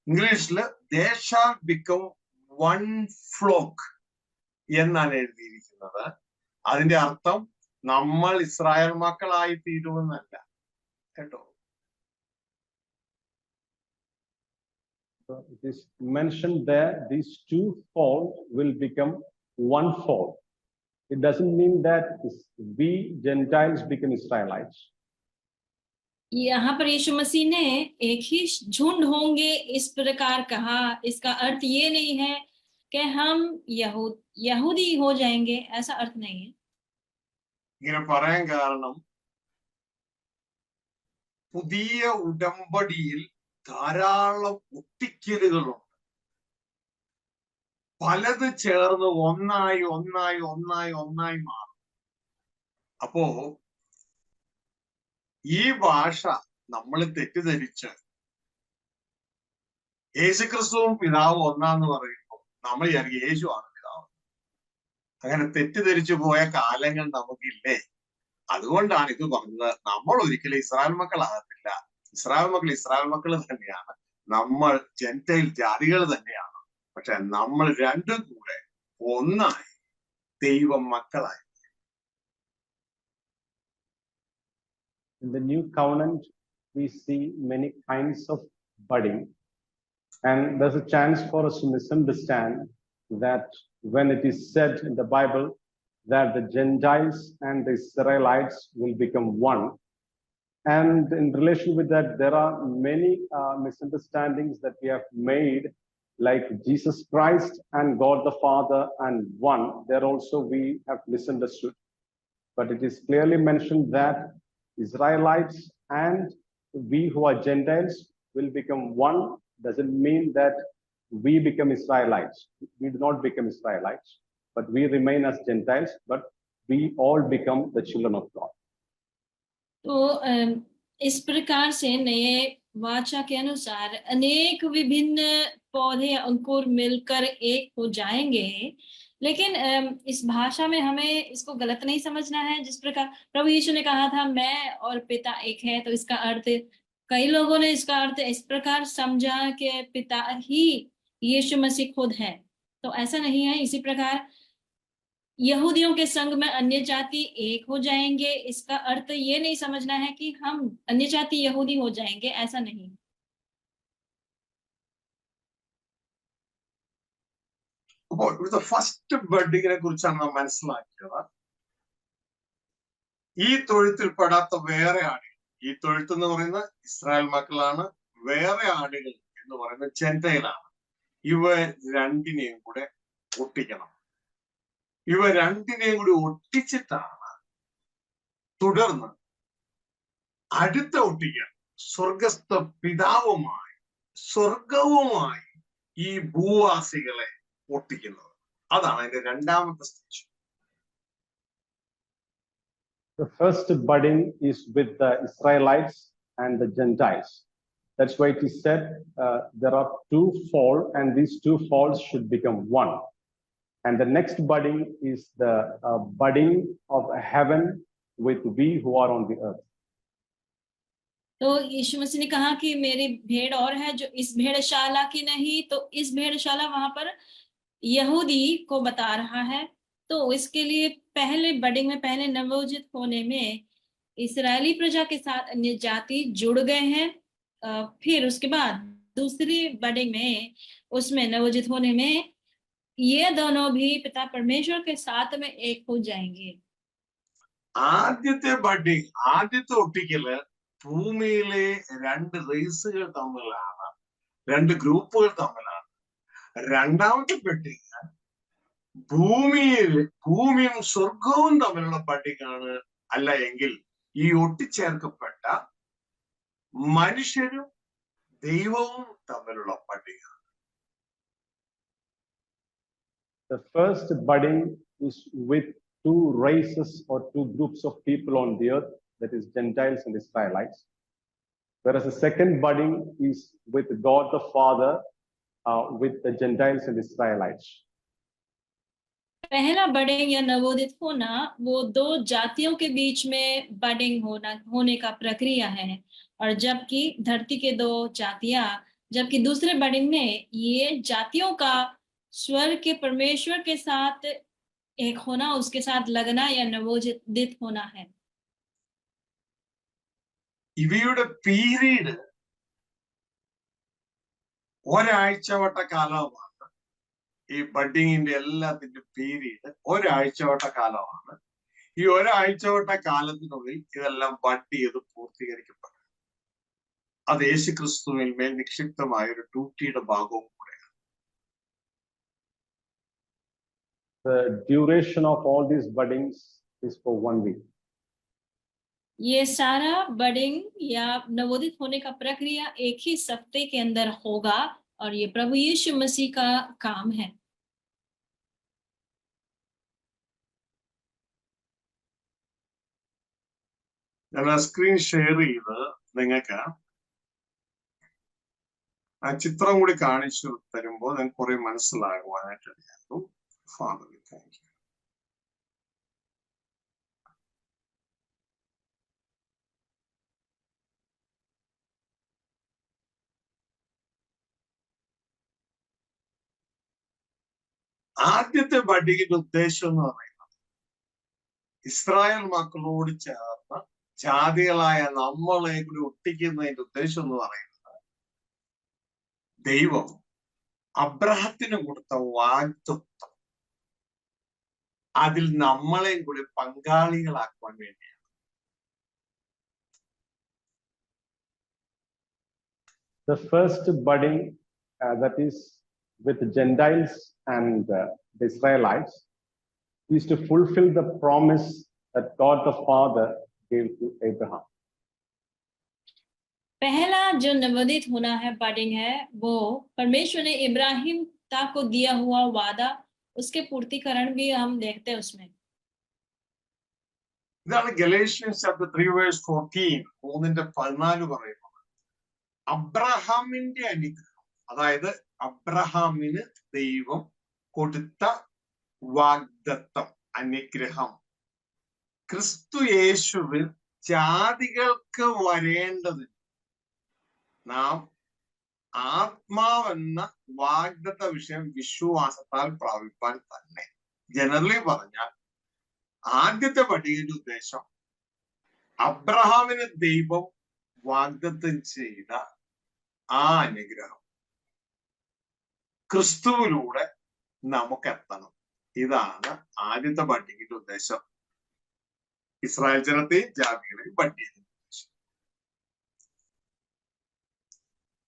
ഇംഗ്ലീഷില് they shall become one flock എന്നാണ് എഴുതിയിരിക്കുന്നത്. അതിന്റെ അർത്ഥം നമ്മൾ ഇസ്രായേൽ മക്കളായി തീരുമെന്നല്ല കേട്ടോ. It is mentioned there, these two folds will become one fold. It doesn't mean that we Gentiles become Israelites. यहाँ पर यीशु मसीह ने एक ही झुंड होंगे इस प्रकार कहा. इसका अर्थ ये नहीं है कि हम यहूदी हो जाएंगे, ऐसा अर्थ नहीं है. ഇങ്ങനെ പറയാൻ കാരണം പുതിയ ഉടമ്പടിയിൽ ധാരാളം ഒട്ടിക്കലുകളുണ്ട്. പലത് ചേർന്ന് ഒന്നായി ഒന്നായി ഒന്നായി ഒന്നായി മാറും. അപ്പോ ഈ ഭാഷ നമ്മൾ തെറ്റിദ്ധരിച്ച് യേശുക്രിസ്തുവും പിതാവും ഒന്നാന്ന് പറയുമ്പോൾ നമ്മൾ വിചാരിക്കും യേശു ആണ് പിതാവ്. അങ്ങനെ തെറ്റിദ്ധരിച്ചു പോയ കാലങ്ങൾ നമുക്കില്ലേ? അതുകൊണ്ടാണ് ഇത് പറഞ്ഞത്. നമ്മൾ ഒരിക്കലും ഇസ്രായേൽ മക്കളാകത്തില്ല. ഇസ്രായേൽ മക്കൾ തന്നെയാണ്. നമ്മൾ ജെന്റൈൽ ജാതികൾ തന്നെയാണ്. പക്ഷെ നമ്മൾ രണ്ടും കൂടെ ഒന്നായി ദൈവം മക്കളായി. In the new covenant, we see many kinds of budding, and there's a chance for us to misunderstand that when it is said in the Bible that the Gentiles and the Israelites will become one. And in relation with that, there are many misunderstandings that we have made, like Jesus Christ and God the Father and one. There also we have misunderstood. But it is clearly mentioned that Israelites and we who are Gentiles will become one doesn't mean that we become Israelites. We do not become Israelites, but we remain as Gentiles, but we all become the children of God. तो इस प्रकार से नए वाचा के अनुसार अनेक विभिन्न पौधे अंकुर मिलकर एक हो जाएंगे, लेकिन इस भाषा में हमें इसको गलत नहीं समझना है। जिस प्रकार प्रभु यीशु ने कहा था मैं और पिता एक है, तो इसका अर्थ कई लोगों ने इसका अर्थ इस प्रकार समझा कि पिता ही यीशु मसीह खुद है, तो ऐसा नहीं है। इसी प्रकार यहूदियों के संग में अन्य जाति एक हो जाएंगे, इसका अर्थ ये नहीं समझना है कि हम अन्य जाति यहूदी हो जाएंगे, ऐसा नहीं। അപ്പോൾ ഇവിടുത്തെ ഫസ്റ്റ് ബഡിങ്ങിനെ കുറിച്ചാണ് നാം മനസ്സിലാക്കിയത്. ഈ തൊഴുത്തിൽ പെടാത്ത വേറെ ആടുകൾ, ഈ തൊഴുത്ത് എന്ന് പറയുന്ന ഇസ്രായേൽ മക്കളാണ്, വേറെ ആടുകൾ എന്ന് പറയുന്നത് ജെൻറ്റൈലാണ്. ഇവ രണ്ടിനെയും കൂടെ ഒട്ടിക്കണം. ഇവ രണ്ടിനെയും കൂടി ഒട്ടിച്ചിട്ടാണ് തുടർന്ന് അടുത്ത ഒട്ടിക്കാൻ സ്വർഗസ്ഥ പിതാവുമായി സ്വർഗവുമായി ഈ ഭൂവാസികളെ ഒട്ടിക്കുന്നത്. അതാണ് അതിന്റെ രണ്ടാമത്തെ stage. The first budding is with the Israelites and the Gentiles. That's why it is said there are two fold, and these two folds should become one. And the next budding is the budding of heaven with we who are on the earth. तो यीशु मसीह ने कहा कि मेरी भेड़ और है जो इस भेड़शाला की नहीं, तो इस भेड़शाला वहां पर यहूदी को बता रहा है। तो इसके लिए पहले बडिंग में, पहले नवोदित होने में इस्राएली प्रजा के साथ अन्य जाति जुड़ गए हैं। फिर उसके बाद दूसरी बडिंग में, उसमें नवोदित होने में ये दोनों भी पिता परमेश्वर के साथ में एक हो जाएंगे। ആദ്യത്തെ ബഡിങ്, ആദ്യത്തെ ഒട്ടിക്കല് ഭൂമിയിലെ രണ്ട് റേസുകൾ തമ്മിലാണ്, രണ്ട് ഗ്രൂപ്പുകൾ തമ്മിലാണ്. രണ്ടാമത്തെ ബഡിങ് ഭൂമിയും സ്വർഗവും തമ്മിലുള്ള ബഡിങ്ങാണ്. അല്ല എങ്കിൽ ഈ ഒട്ടിച്ചേർക്കപ്പെട്ട മനുഷ്യരും ദൈവവും തമ്മിലുള്ള ബഡിങ്ങാണ്. The first budding is with two races or two groups of people on the earth, that is Gentiles and Israelites. Whereas the second budding is with God the Father, with the Gentiles and Israelites. पहला budding या नवोदित होना वो दो जातियों के बीच में budding होने का प्रक्रिया है, और जबकि धरती के दो जातियां, जबकि दूसरे बडिंग में ये जातियों का स्वर्ग के परमेश्वर के साथ एक होना, उसके साथ लगना या नवोदित होना है. ഇവയുടെ പീരീഡ് ഒരാഴ്ചവട്ട കാലമാണ്. ഈ ബഡിങ്ങിന്റെ എല്ലാത്തിന്റെ പീരീഡ് ഒരാഴ്ചവട്ട കാലമാണ്. ഈ ഒരാഴ്ചവട്ട കാലത്തിനുള്ളിൽ ഇതെല്ലാം ബഡ് ചെയ്ത് പൂർത്തീകരിക്കപ്പെടും. അത് യേശു ക്രിസ്തുവിൽ മേൽ നിക്ഷിപ്തമായ ഒരു ഡ്യൂട്ടിയുടെ ഭാഗവും കൂടെയാണ്. The duration of all these buddings is for 1 week. ये सारा बडिंग या नवोदित होने का प्रक्रिया एक ही सप्ताह के अंदर होगा, और ये प्रभु यीशु मसीह का काम है. ഞാൻ ആ സ്ക്രീൻ ഷെയർ ചെയ്ത് നിങ്ങൾക്ക് ആ ചിത്രം കൂടി കാണിച്ചു തരുമ്പോൾ നിങ്ങൾക്ക് കുറെ മനസ്സിലാകുവാനായിട്ട് ഇടയാകും. Father, thank you. ആദ്യത്തെ ബഡിങ്ങിന്റെ ഉദ്ദേശം എന്ന് പറയുന്നത് ഇസ്രായേൽ മക്കളോട് ചേർന്ന് ജാതികളായ നമ്മളെ കൂടി ഒട്ടിക്കുന്നതിന്റെ ഉദ്ദേശം എന്ന് പറയുന്നത് ദൈവം അബ്രഹത്തിന് കൊടുത്ത വാഗ്ദത്തം അതിൽ നമ്മളെയും കൂടി പങ്കാളികളാക്കുവാൻ വേണ്ടിയാണ്. The first budding that is with the Gentiles and the Israelites is to fulfill the promise that God the Father gave to Abraham. पहला जो नवोदित होना है, बर्डिंग है, वो परमेश्वर ने इब्राहिम को दिया हुआ वादा, उसके पूर्तिकरण भी हम देखते हैं उसमें। ഇതാണ് ഗലേഷ്യൻസ് ചാപ്റ്റർ 3:14 3:14 പറയുന്നത്. അബ്രഹാമിന്റെ അനുഗ്രഹം, അതായത് അബ്രഹാമിന് ദൈവം കൊടുത്ത വാഗ്ദത്തം, അനുഗ്രഹം ക്രിസ്തു യേശുവിൽ ജാതികൾക്ക് വരേണ്ടത് നാം ആത്മാവെന്ന വാഗ്ദത്ത വിഷയം വിശ്വാസത്താൽ പ്രാപിപ്പാൻ തന്നെ. ജനറലി പറഞ്ഞാൽ ആദ്യത്തെ പട്ടികയുടെ ഉദ്ദേശം അബ്രഹാമിന് ദൈവം വാഗ്ദത്തം ചെയ്ത ആ അനുഗ്രഹം ക്രിസ്തുവിലൂടെ നമുക്കെത്തണം. ഇതാണ് ആദ്യത്തെ പട്ടികയുടെ ഉദ്ദേശം. ഇസ്രായേൽ ജനത്തെയും ജാതികളെയും പട്ടികയുടെ ഉദ്ദേശം.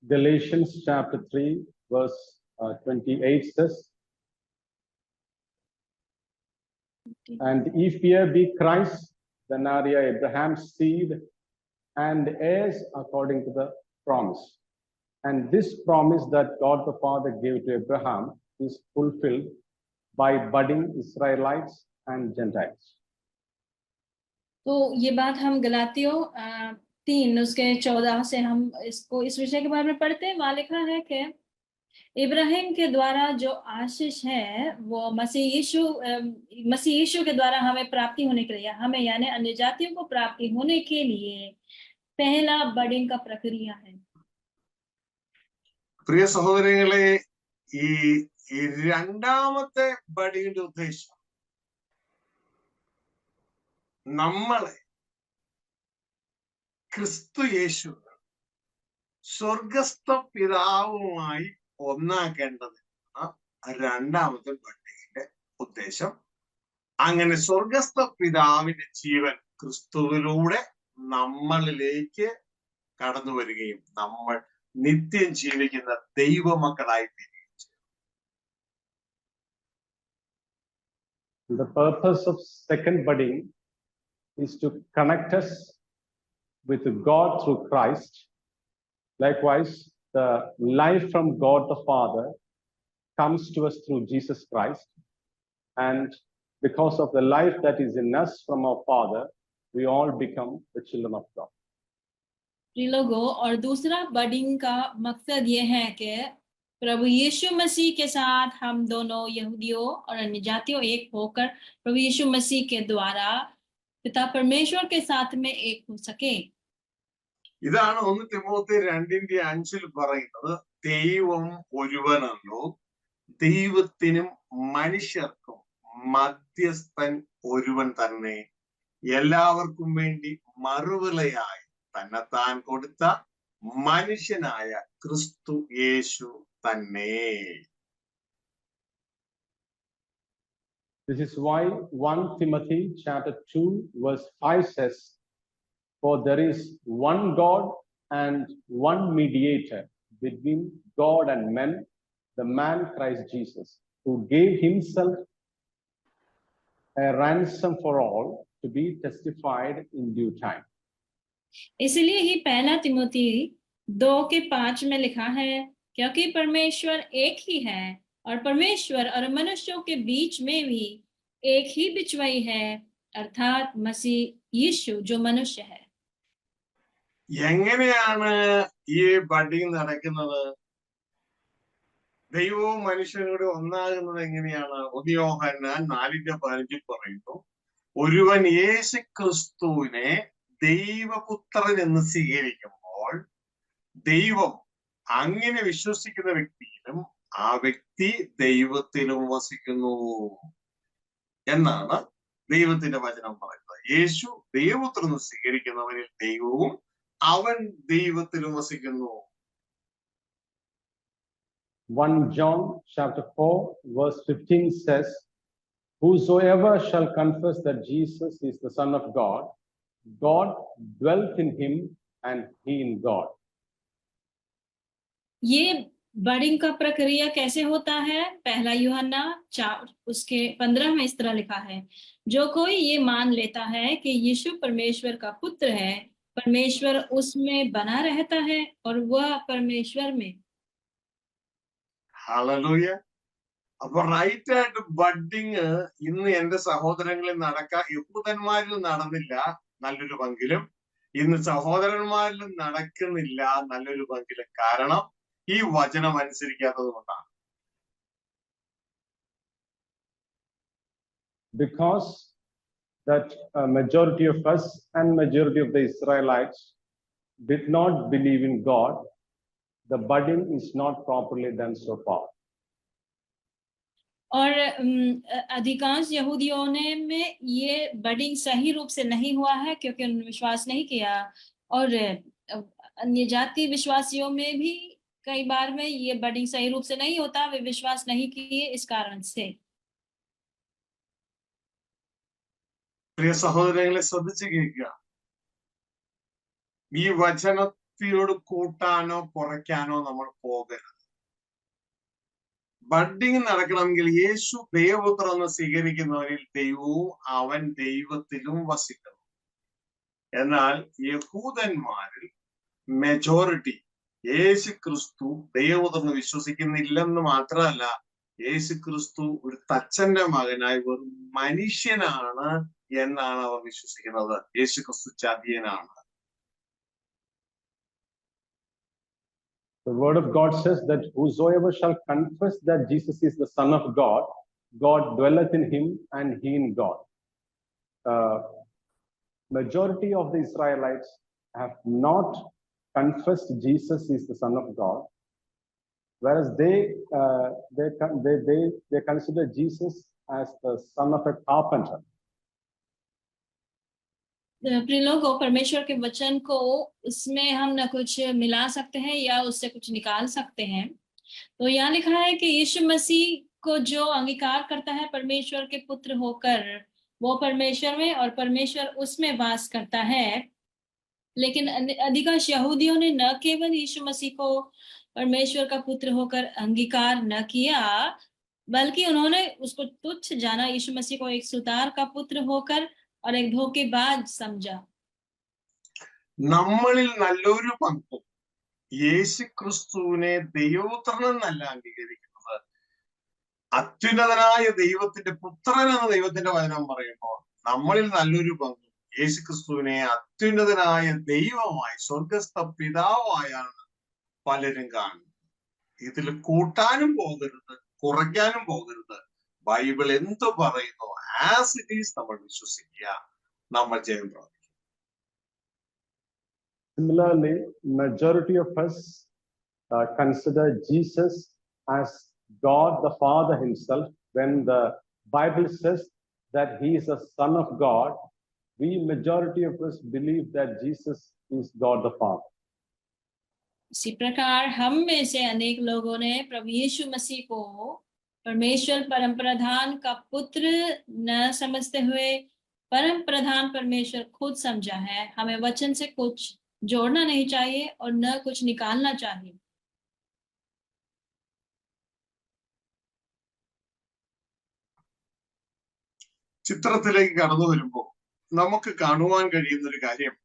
Galatians chapter 3 verse 28 says, and if ye be Christ, then are ye Abraham's seed and heirs according to the promise. And this promise that God the Father gave to Abraham is fulfilled by budding Israelites and Gentiles. तो ये बात हम गलातियों 3 उसके 14 से हम इसको इस विषय के बारे में पढ़ते हैं। वहां लिखा है कि इब्राहिम के द्वारा जो आशीष है वो मसीह यीशु के द्वारा हमें प्राप्ति होने के लिए, हमें यानी अन्य जातियों को प्राप्ति होने के लिए पहला बर्डिंग का प्रक्रिया है। പ്രിയ സഹോദരങ്ങളെ, ഈ രണ്ടാമത്തെ ബഡിയുടെ ഉദ്ദേശം നമ്മളെ ക്രിസ്തു യേശു സ്വർഗസ്ഥ പിതാവുമായി ഒന്നാക്കേണ്ടതാണ് രണ്ടാമത്തെ ബഡിയുടെ ഉദ്ദേശം. അങ്ങനെ സ്വർഗസ്ഥ പിതാവിന്റെ ജീവൻ ക്രിസ്തുവിലൂടെ നമ്മളിലേക്ക് കടന്നു വരികയും നമ്മൾ നിത്യം ജീവിക്കുന്ന ദൈവമക്കളായി തീരുകയും ചെയ്യും. The purpose of second budding is to connect us with God through Christ. Likewise, the life from God the Father comes to us through Jesus Christ. And because of the life that is in us from our Father, we all become the children of God. लोगों, और दूसरा बर्डिंग का मकसद ये है कि प्रभु यीशु मसीह के साथ हम दोनों यहूदियों और अन्य जातियों एक होकर प्रभु यीशु मसीह के द्वारा पिता परमेश्वर के साथ में एक हो सके. ഇതാണ് 1 തിമോത്തി 2:5 പറയുന്നത്. ദൈവം ഒരുവനല്ലോ, ദൈവത്തിനും മനുഷ്യർക്കും മധ്യസ്ഥൻ ഒരുവൻ തന്നെ, എല്ലാവർക്കും വേണ്ടി മറുവിലയായി തന്നെത്താൻ കൊടുത്ത മനുഷ്യനായ ക്രിസ്തു യേശു തന്നെ. This is why 1 Timothy chapter 2 verse 5 says, for there is one God and one mediator between God and men, the man Christ Jesus, who gave himself a ransom for all, to be testified in due time. इसलिए ही पहला तिमोथी 2:5 में लिखा है, क्योंकि परमेश्वर एक ही है और परमेश्वर और मनुष्यों के बीच में भी एक ही बिचवाई है, अर्थात मसीह यीशु जो मनुष्य है. എങ്ങനെയാണ് ഈ ബഡിങ് നടക്കുന്നത്? ദൈവവും മനുഷ്യനും കൂടി ഒന്നാകുന്നത് എങ്ങനെയാണ്? 1 യോഹന്നാൻ 4:15 പറയുന്നു, ഒരുവൻ യേശു ക്രിസ്തുവിനെ ദൈവപുത്രൻ എന്ന് സ്വീകരിക്കുമ്പോൾ ദൈവം അങ്ങനെ വിശ്വസിക്കുന്ന വ്യക്തിയിലും ആ വ്യക്തി ദൈവത്തിലും വസിക്കുന്നു എന്നാണ് ദൈവത്തിന്റെ വചനം പറയുന്നത്. യേശു ദൈവപുത്രൻ സ്വീകരിക്കുന്നവനിൽ ദൈവവും അവൻ ദൈവത്തിലും വസിക്കുന്നു. 1 John chapter 4 verse 15 says, whosoever shall confess that Jesus is the Son of God, God dwelt in him and he in God. ये बर्डिंग का प्रक्रिया कैसे होता है? पहला यूहन्ना 4 उसके 15 में इस तरह लिखा है, जो कोई ये मान लेता है कि यीशु परमेश्वर का पुत्र है, परमेश्वर उसमें बना रहता है और वह परमेश्वर में। ഹല്ലേലൂയ. അപ്പൊ റൈറ്റ് ആയിട്ട് ബഡ്ഡിങ് ഇന്ന് എന്റെ സഹോദരങ്ങളിൽ യഹൂദന്മാരിൽ നടന്നില്ല നല്ലൊരു പങ്കിലും, ഇന്ന് സഹോദരന്മാരിലും നടക്കുന്നില്ല നല്ലൊരു പങ്കിലും. കാരണം ഈ വചനം അനുസരിക്കാത്തത് കൊണ്ടാണ്. Because that majority of us and majority of the Israelites did not believe in God, the budding is not properly done so far. और अधिकांश यहूदियों में ये बडिंग सही रूप से नहीं हुआ है क्योंकि उन्होंने विश्वास नहीं किया, और अन्य जाति विश्वासियों में भी कई बार में ये बडिंग सही रूप से नहीं होता, वे विश्वास नहीं किए इस कारण से। പ്രിയ സഹോദരങ്ങളെ, ശ്രദ്ധിച്ച് കേൾക്കുക. ഈ വചനത്തിനോട് കൂട്ടാനോ കുറയ്ക്കാനോ നമ്മൾ പോകരുത്. ബഡ്ഡിങ് നടക്കണമെങ്കിൽ യേശു ദൈവപുത്രൻ എന്ന് സ്വീകരിക്കുന്നവരിൽ ദൈവവും അവൻ ദൈവത്തിലും വസിക്കുന്നു. എന്നാൽ യഹൂദന്മാരിൽ മെജോറിറ്റി യേശു ക്രിസ്തു ദൈവപുത്രൻ വിശ്വസിക്കുന്നില്ലെന്ന് മാത്രമല്ല, യേശു ക്രിസ്തു ഒരു തച്ചന്റെ മകനായി വെറും മനുഷ്യനാണ് എന്നാണ് അവർ വിശ്വസിക്കുന്നത്. യേശു ക്രിസ്തു ചതിയനാണ്. The word of God says that whosoever shall confess that Jesus is the Son of God, God dwelleth in him and he in God. Majority of the Israelites have not confessed Jesus is the Son of God, whereas they consider Jesus as the son of a carpenter. प्रिय लोगों, परमेश्वर के वचन को उसमें हम न कुछ मिला सकते हैं या उससे कुछ निकाल सकते हैं। तो यहाँ लिखा है कि यीशु मसीह को जो अंगीकार करता है परमेश्वर के पुत्र होकर, वो परमेश्वर में और परमेश्वर उसमें वास करता है। लेकिन अधिकांश यहूदियों ने न केवल यीशु मसीह को परमेश्वर का पुत्र होकर अंगीकार न किया, बल्कि उन्होंने उसको तुच्छ जाना, यीशु मसीह को एक सुतार का पुत्र होकर और एक धोखेबाज समझा। നമ്മളിൽ നല്ലൊരു പങ്കും യേശു ക്രിസ്തുവിനെ ദൈവപുത്രനെന്നല്ല അംഗീകരിക്കുന്നത്, അത്യുന്നതനായ ദൈവത്തിന്റെ പുത്രനെന്ന് ദൈവത്തിന്റെ വചനം പറയുമ്പോൾ നമ്മളിൽ നല്ലൊരു പങ്കും യേശു ക്രിസ്തുവിനെ അത്യുന്നതനായ ദൈവമായി, സ്വർഗസ്ഥ പിതാവായാണ് പലരും കാണുന്നത്. ഇതിൽ കൂട്ടാനും പോകരുത്, കുറയ്ക്കാനും പോകരുത്. ബൈബിൾ എന്ത് പറയുന്നു ആസ് ഇറ്റ് ഈസ് നമ്മൾ വിശ്വസിക്കുക, നമ്മൾ ജയം പ്രാപിക്കും. Similarly, majority of us consider Jesus as God the Father himself. When the Bible says that he is a son of God, we majority of us believe that Jesus is God the Father. इसी प्रकार हम में से अनेक लोगों ने प्रभु यीशु मसीह को परमेश्वर परम प्रधान का पुत्र न समझते हुए परम प्रधान परमेश्वर खुद समझा है। हमें वचन से कुछ जोड़ना नहीं चाहिए और न कुछ निकालना चाहिए। ചിത്രത്തിലേക്ക് കടന്നു വരുമ്പോൾ നമുക്ക് കാണുവാൻ കഴിയുന്ന ഒരു കാര്യം,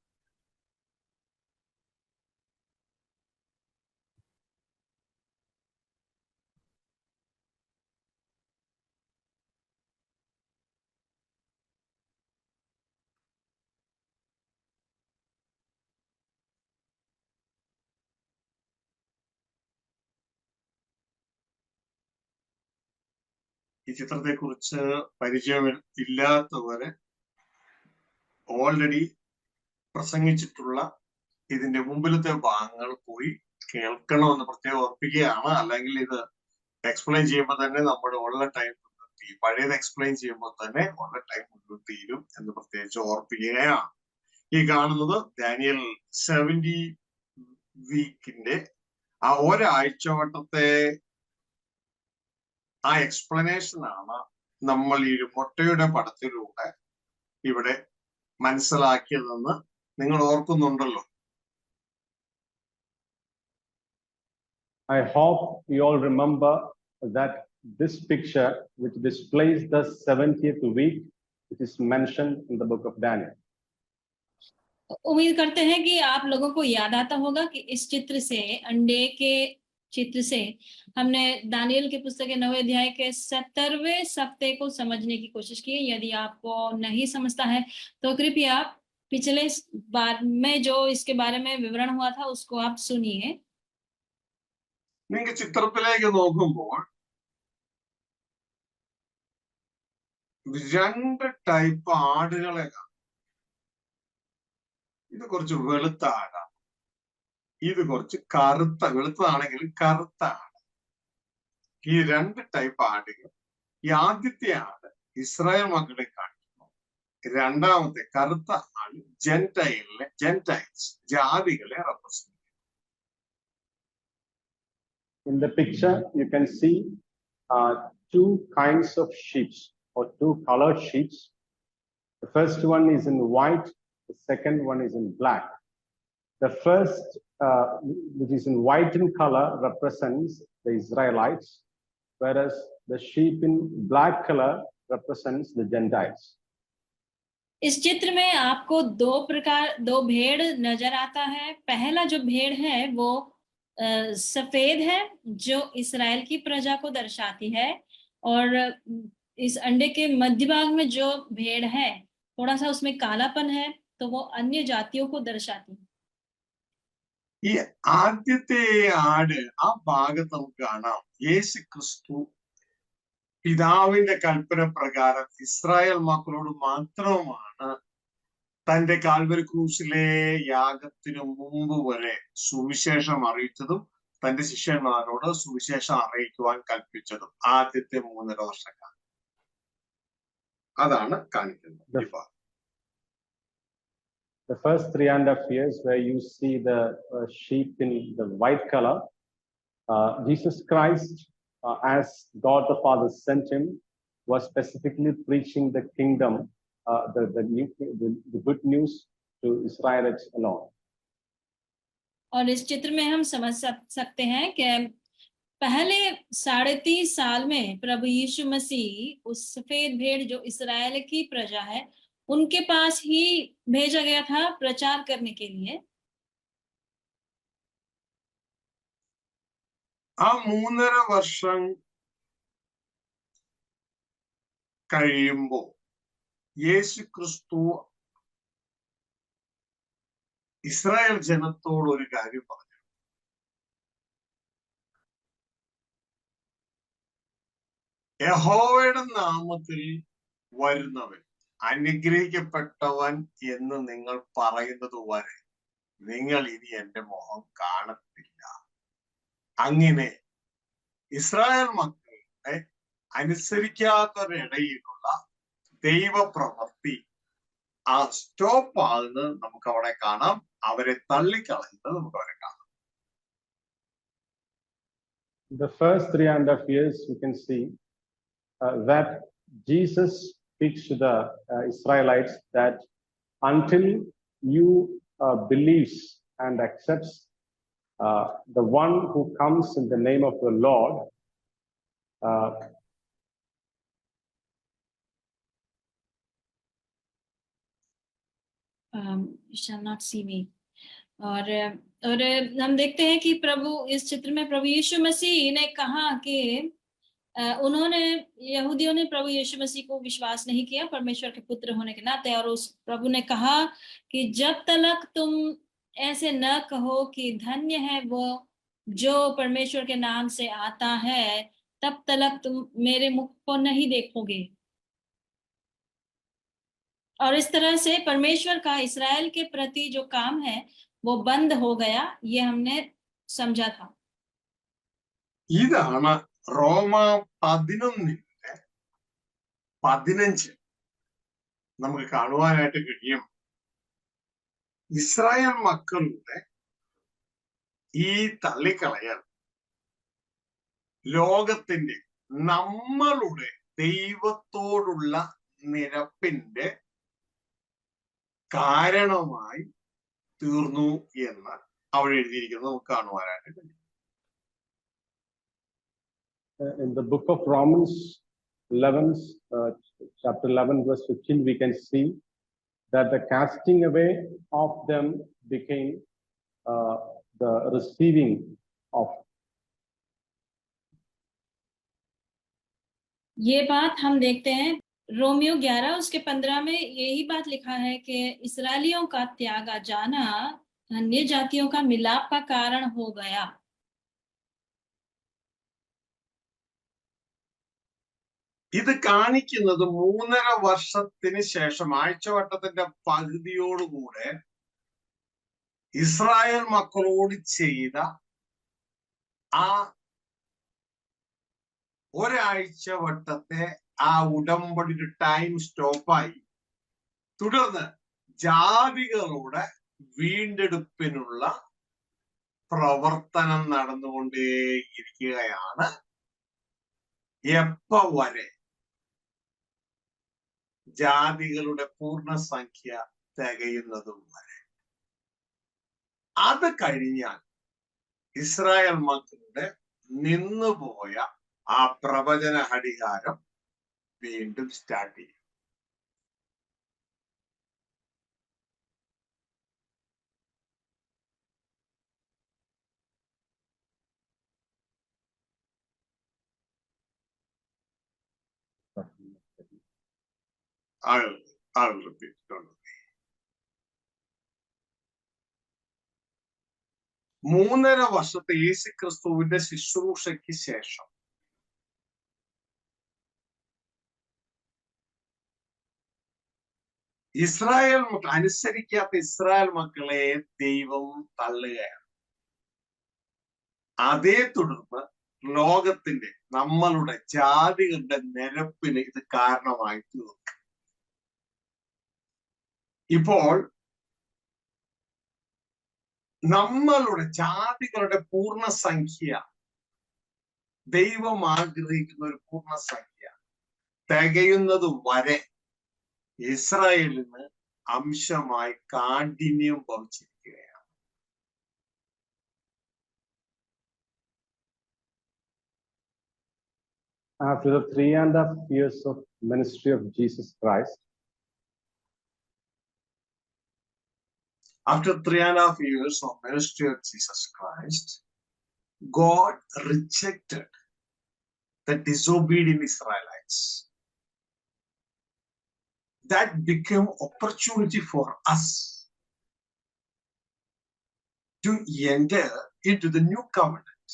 ഈ ചിത്രത്തെ കുറിച്ച് പരിചയമില്ലാത്തവരെ ഓൾറെഡി പ്രസംഗിച്ചിട്ടുള്ള ഇതിന്റെ മുമ്പിലത്തെ ഭാഗങ്ങൾ പോയി കേൾക്കണമെന്ന് പ്രത്യേകം ഓർപ്പിക്കുകയാണ്. അല്ലെങ്കിൽ ഇത് എക്സ്പ്ലെയിൻ ചെയ്യുമ്പോൾ തന്നെ നമ്മുടെ ഉള്ള ടൈം തീരും, പഴയത് എക്സ്പ്ലെയിൻ ചെയ്യുമ്പോൾ തന്നെ ഉള്ള ടൈം മുഴുവൻ തീരും എന്ന് പ്രത്യേകിച്ച് ഓർപ്പിക്കുകയാണ്. ഈ കാണുന്നത് ഡാനിയൽ 70 വീക്കിന്റെ ആ ഒരാഴ്ചവട്ടത്തെ ആ എക്സ്പ്ലനേഷൻ ആണ് നമ്മൾ ഈ മുട്ടയുടെ പടത്തിലൂടെ ഇവിടെ മനസ്സിലാക്കിയതെന്ന് നിങ്ങൾ ഓർക്കുന്നുണ്ടല്ലോ. I hope you all remember that this picture which displays the 70th week, it is mentioned in the book of Daniel. उम्मीद करते हैं कि आप लोगों को याद आता होगा कि इस चित्र से, अंडे के चित्र से, हमने दानियल की पुस्तक के 9वें अध्याय के 70वें सप्ते को समझने की कोशिश की। यदि आपको नहीं समझता है तो कृपया पिछले बार में जो इसके बारे में विवरण हुआ था उसको आप सुनिए। നിങ്ങൾക്ക് ചിത്രത്തിലേക്ക് നോക്കുമ്പോൾ 2 ടൈപ്പ് ആടുകളെ കാണാം. ഇത് കുറച്ച് വെളുത്ത ആടാണ്, ഇത് കുറച്ച് കറുത്ത, വെളുത്തതാണെങ്കിലും കറുത്ത ആട്. ഈ 2 ടൈപ്പ് ആടുകൾ. ഈ ആദ്യത്തെ ആട് ഇസ്രായേൽ മക്കളെ കാണിക്കുന്നു. രണ്ടാമത്തെ കറുത്ത ആട് ജെന്റൈൽസ്, ജാതികളെ represent. In the picture, you can see 2 kinds of sheep or 2 colored sheep. The first one is in white, the second one is in black. The first, which is in white in color, represents the Israelites, whereas the sheep in black color represents the Gentiles. इस चित्र में आपको 2 भेड़ नजर आता है। पहला जो भेड़ है वो सफेद है, जो इस्राएल की प्रजा को दर्शाती है, और इस अंडे के मध्य भाग में जो भेड़ है थोड़ा सा उसमें कालापन है, तो वो अन्य जातियों को दर्शाती है। ഈ ആദ്യത്തെ ആട് ആ ഭാഗത്ത് നമുക്ക് കാണാം യേശു ക്രിസ്തു പിതാവിന്റെ കൽപ്പന പ്രകാരം ഇസ്രായേൽ മക്കളോട് മാത്രമാണ് തന്റെ കാൽവരി ക്രൂസിലെ യാഗത്തിനു മുമ്പ് വരെ സുവിശേഷം അറിയിച്ചതും തന്റെ ശിഷ്യന്മാരോട് സുവിശേഷം അറിയിക്കുവാൻ കൽപ്പിച്ചതും ആദ്യത്തെ 3.5 വർഷക്കാലം. അതാണ് കാണിക്കുന്നത്. The first 3.5 years where you see the sheep in the white color, Jesus Christ, as God the Father sent him, was specifically preaching the kingdom, the good news to Israelites alone. और इस चित्र में हम समझ सकते हैं कि पहले 3.5 साल में प्रभु यीशु मसीह उस सफेद भेड़ जो इस्राएल की प्रजा है उनके पास ही भेजा गया था प्रचार करने के लिए। ആ 3.5 വർഷം കഴിയുമ്പോൾ യേശു ക്രിസ്തു ഇസ്രായേൽ ജനത്തോട് ഒരു കാര്യം പറഞ്ഞു. യഹോവയുടെ നാമത്തിൽ വരുന്നവൻ അനുഗ്രഹിക്കപ്പെട്ടവൻ എന്ന് നിങ്ങൾ പറയുന്നത് വരെ നിങ്ങൾ ഇനി എന്റെ മുഖം കാണത്തില്ല. അങ്ങനെ ഇസ്രായേൽ മക്കളുടെ അനുസരിക്കാത്തവരിടയിലുള്ള ദൈവപ്രവൃത്തി ആ സ്റ്റോപ്പ് ആകുന്നത് നമുക്ക് അവിടെ കാണാം. അവരെ തള്ളിക്കളയുന്നത് നമുക്ക് അവിടെ കാണാം. The first 3.5 years, you can see that Jesus speaks to the Israelites that until you believes and accepts the one who comes in the name of the Lord, you shall not see me. और हम देखते हैं कि प्रभु इस चित्र में प्रभु यीशु मसीह ने कहा कि उन्होंने, यहूदियों ने प्रभु यीशु मसीह को विश्वास नहीं किया परमेश्वर के पुत्र होने के नाते, और उस प्रभु ने कहा कि जब तक तुम ऐसे न कहो कि धन्य है वो जो परमेश्वर के नाम से आता है, तब तक तुम मेरे मुख को नहीं देखोगे। और इस तरह से परमेश्वर का इस्राएल के प्रति जो काम है वो बंद हो गया, ये हमने समझा था। ഇതാണ് റോമ 11:15 നമുക്ക് കാണുവാനായിട്ട് കഴിയും. ഇസ്രായേൽ മക്കളുടെ ഈ തള്ളിക്കളയൽ ലോകത്തിന്റെ, നമ്മളുടെ ദൈവത്തോടുള്ള നിരപ്പിന്റെ കാരണമായി തീർന്നു എന്ന് അവിടെ എഴുതിയിരിക്കുന്നത് നമുക്ക് കാണുവാനായിട്ട് കഴിയും. In the book of Romans 11, chapter 11, verse 15, we can see that the casting away of them became the receiving of. ये बात हम देखते हैं रोमियो 11 उसके 15 में यही बात लिखा है कि इस्राएलियों का त्यागा जाना अन्य जातियों का मिलाप का कारण हो गया. ഇത് കാണിക്കുന്നത് 3.5 വർഷത്തിന് ശേഷം ആഴ്ചവട്ടത്തിന്റെ പകുതിയോടുകൂടെ ഇസ്രായേൽ മക്കളോട് ചെയ്ത ആ ഒരാഴ്ച വട്ടത്തെ ആ ഉടമ്പടിയുടെ ടൈം സ്റ്റോപ്പായി. തുടർന്ന് ജാതികളുടെ വീണ്ടെടുപ്പിനുള്ള പ്രവർത്തനം നടന്നുകൊണ്ടേയിരിക്കുകയാണ്. എപ്പ വരെ? ജാതികളുടെ പൂർണ്ണസംഖ്യ തികയുന്നതും വരെ. അത് കഴിഞ്ഞാൽ ഇസ്രായേൽ മക്കളുടെ നിന്നുപോയ ആ പ്രവചന ഘടികാരം വീണ്ടും സ്റ്റാർട്ട് ചെയ്യും. I'll repeat, don't worry. 3.5 വർഷത്തെ യേശുക്രിസ്തുവിന്റെ ശുശ്രൂഷയ്ക്ക് ശേഷം ഇസ്രായേൽ മക്കൾ അനുസരിക്കാത്ത ഇസ്രായേൽ മക്കളെ ദൈവം തള്ളുകയാണ്. അതേ തുടർന്ന് ലോകത്തിന്റെ നമ്മളുടെ ജാതികളുടെ നിരപ്പിന് ഇത് കാരണമായി തീർന്നു. ഇപ്പോൾ നമ്മളുടെ ജാതികളുടെ പൂർണ്ണസംഖ്യ, ദൈവം ആഗ്രഹിക്കുന്ന ഒരു പൂർണ്ണസംഖ്യ തികയുന്നത് വരെ ഇസ്രായേലിന് അംശമായി കാഠിന്യം ഭവിച്ചിരിക്കുകയാണ്. After the 3.5 years of ministry of Jesus Christ, after 3.5 years of ministry of Jesus Christ, God rejected the disobedient Israelites. That became opportunity for us to enter into the new covenant.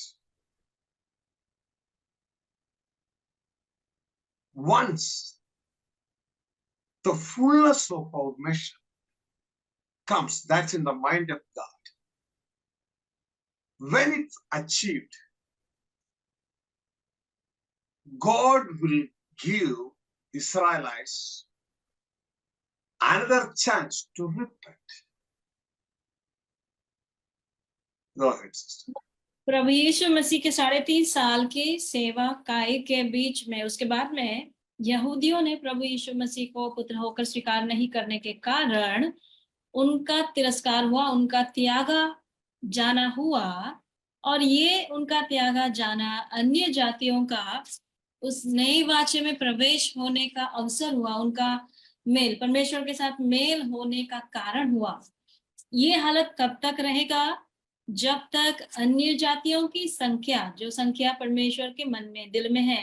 Once the fullness of our mission comes, that's in the mind of God. When it's achieved, God will give Israelites another chance to repent. Go ahead, sister. प्रभु यीशु मसीह के 3.5 साल की सेवा काई के बीच में, उसके बाद में यहूदियों ने प्रभु यीशु मसीह को पुत्र होकर स्वीकार नहीं करने के कारण उनका तिरस्कार हुआ, उनका त्यागा जाना हुआ, और ये उनका त्यागा जाना अन्य जातियों का उस नई वाचे में प्रवेश होने का अवसर हुआ, उनका मेल, परमेश्वर के साथ मेल होने का कारण हुआ. ये हालत कब तक रहेगा? जब तक अन्य जातियों की संख्या, जो संख्या परमेश्वर के मन में, दिल में है,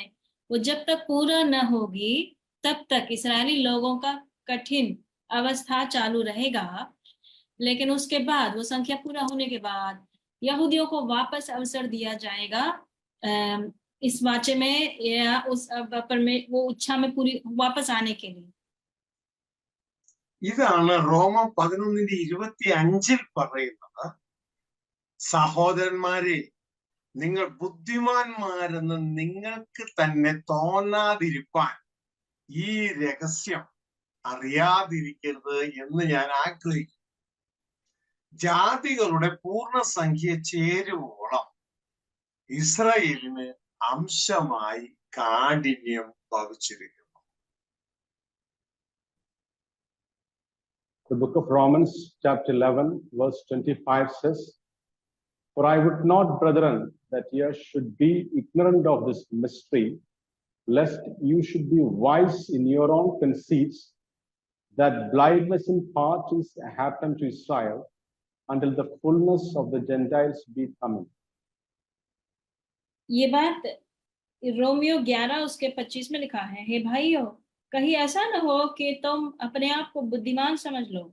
वो जब तक पूरा न होगी तब तक इस्राएली लोगों का कठिन अवस्था चालू रहेगा. लेकिन उसके बाद, वो संख्या पूरा होने के बाद, यहूदियों को वापस अवसर दिया जाएगा इस वाचे में या उस वो इच्छा में पूरी वापस आने के लिए. ഇതാണ് റോമ 11:25 പറയുന്നത്. സഹോദരന്മാരെ, നിങ്ങൾ ബുദ്ധിമാന്മാരെന്ന് നിങ്ങൾക്ക് തന്നെ തോന്നാതിരിപ്പാൻ ഈ രഹസ്യം അറിയാതിരിക്കരുത് എന്ന് ഞാൻ ആഗ്രഹിക്കുന്നു. ജാതികളുടെ പൂർണ്ണസംഖ്യ ചേരുവോളം ഇസ്രായേലിന് അംശമായി കാഠിന്യം ഭവിച്ചിരിക്കുന്നു. The book of Romans, chapter 11, verse 25 says, "For I would not, brethren, that ye should be ignorant of this mystery, lest you should be wise in your own conceits, that blindness in part is happened to Israel until the fullness of the Gentiles be coming. ये बात Romeo 11 उसके 25 में लिखा है, हे भाइयों, कहीं ऐसा न हो कि तुम अपने आप को बुद्धिमान समझ लो।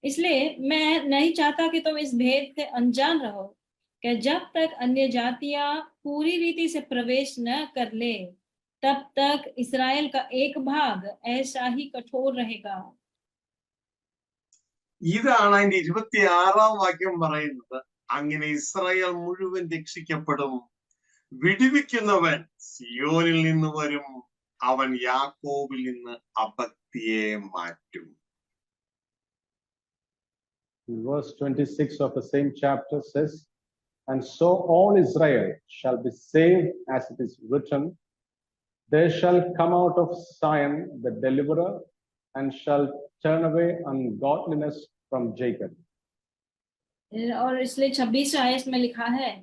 इसलिए मैं नहीं चाहता कि तुम इस भेद से अनजान रहो कि जब तक अन्य जातियां पूरी रीति से प्रवेश न कर ले, तब तक इस्राएल का एक भाग ऐसा ही कठोर रहेगा। ഇതാണ് അതിന്റെ 26-ാം വാക്യം പറയുന്നത്. അങ്ങനെ ഇസ്രായേൽ മുഴുവൻ രക്ഷിക്കപ്പെടും. വിടുവിക്കുന്നവൻ സിയോനിൽ നിന്ന് വരും, അവൻ യാക്കോബിൽ നിന്ന് അഭക്തിയെ മാറ്റും. Verse 26 of the same chapter says, and so all Israel shall be saved, as it is written, there shall come out of Zion the deliverer, and shall turn away ungodliness from Jacob. और इसलिए 26 आयत में लिखा है,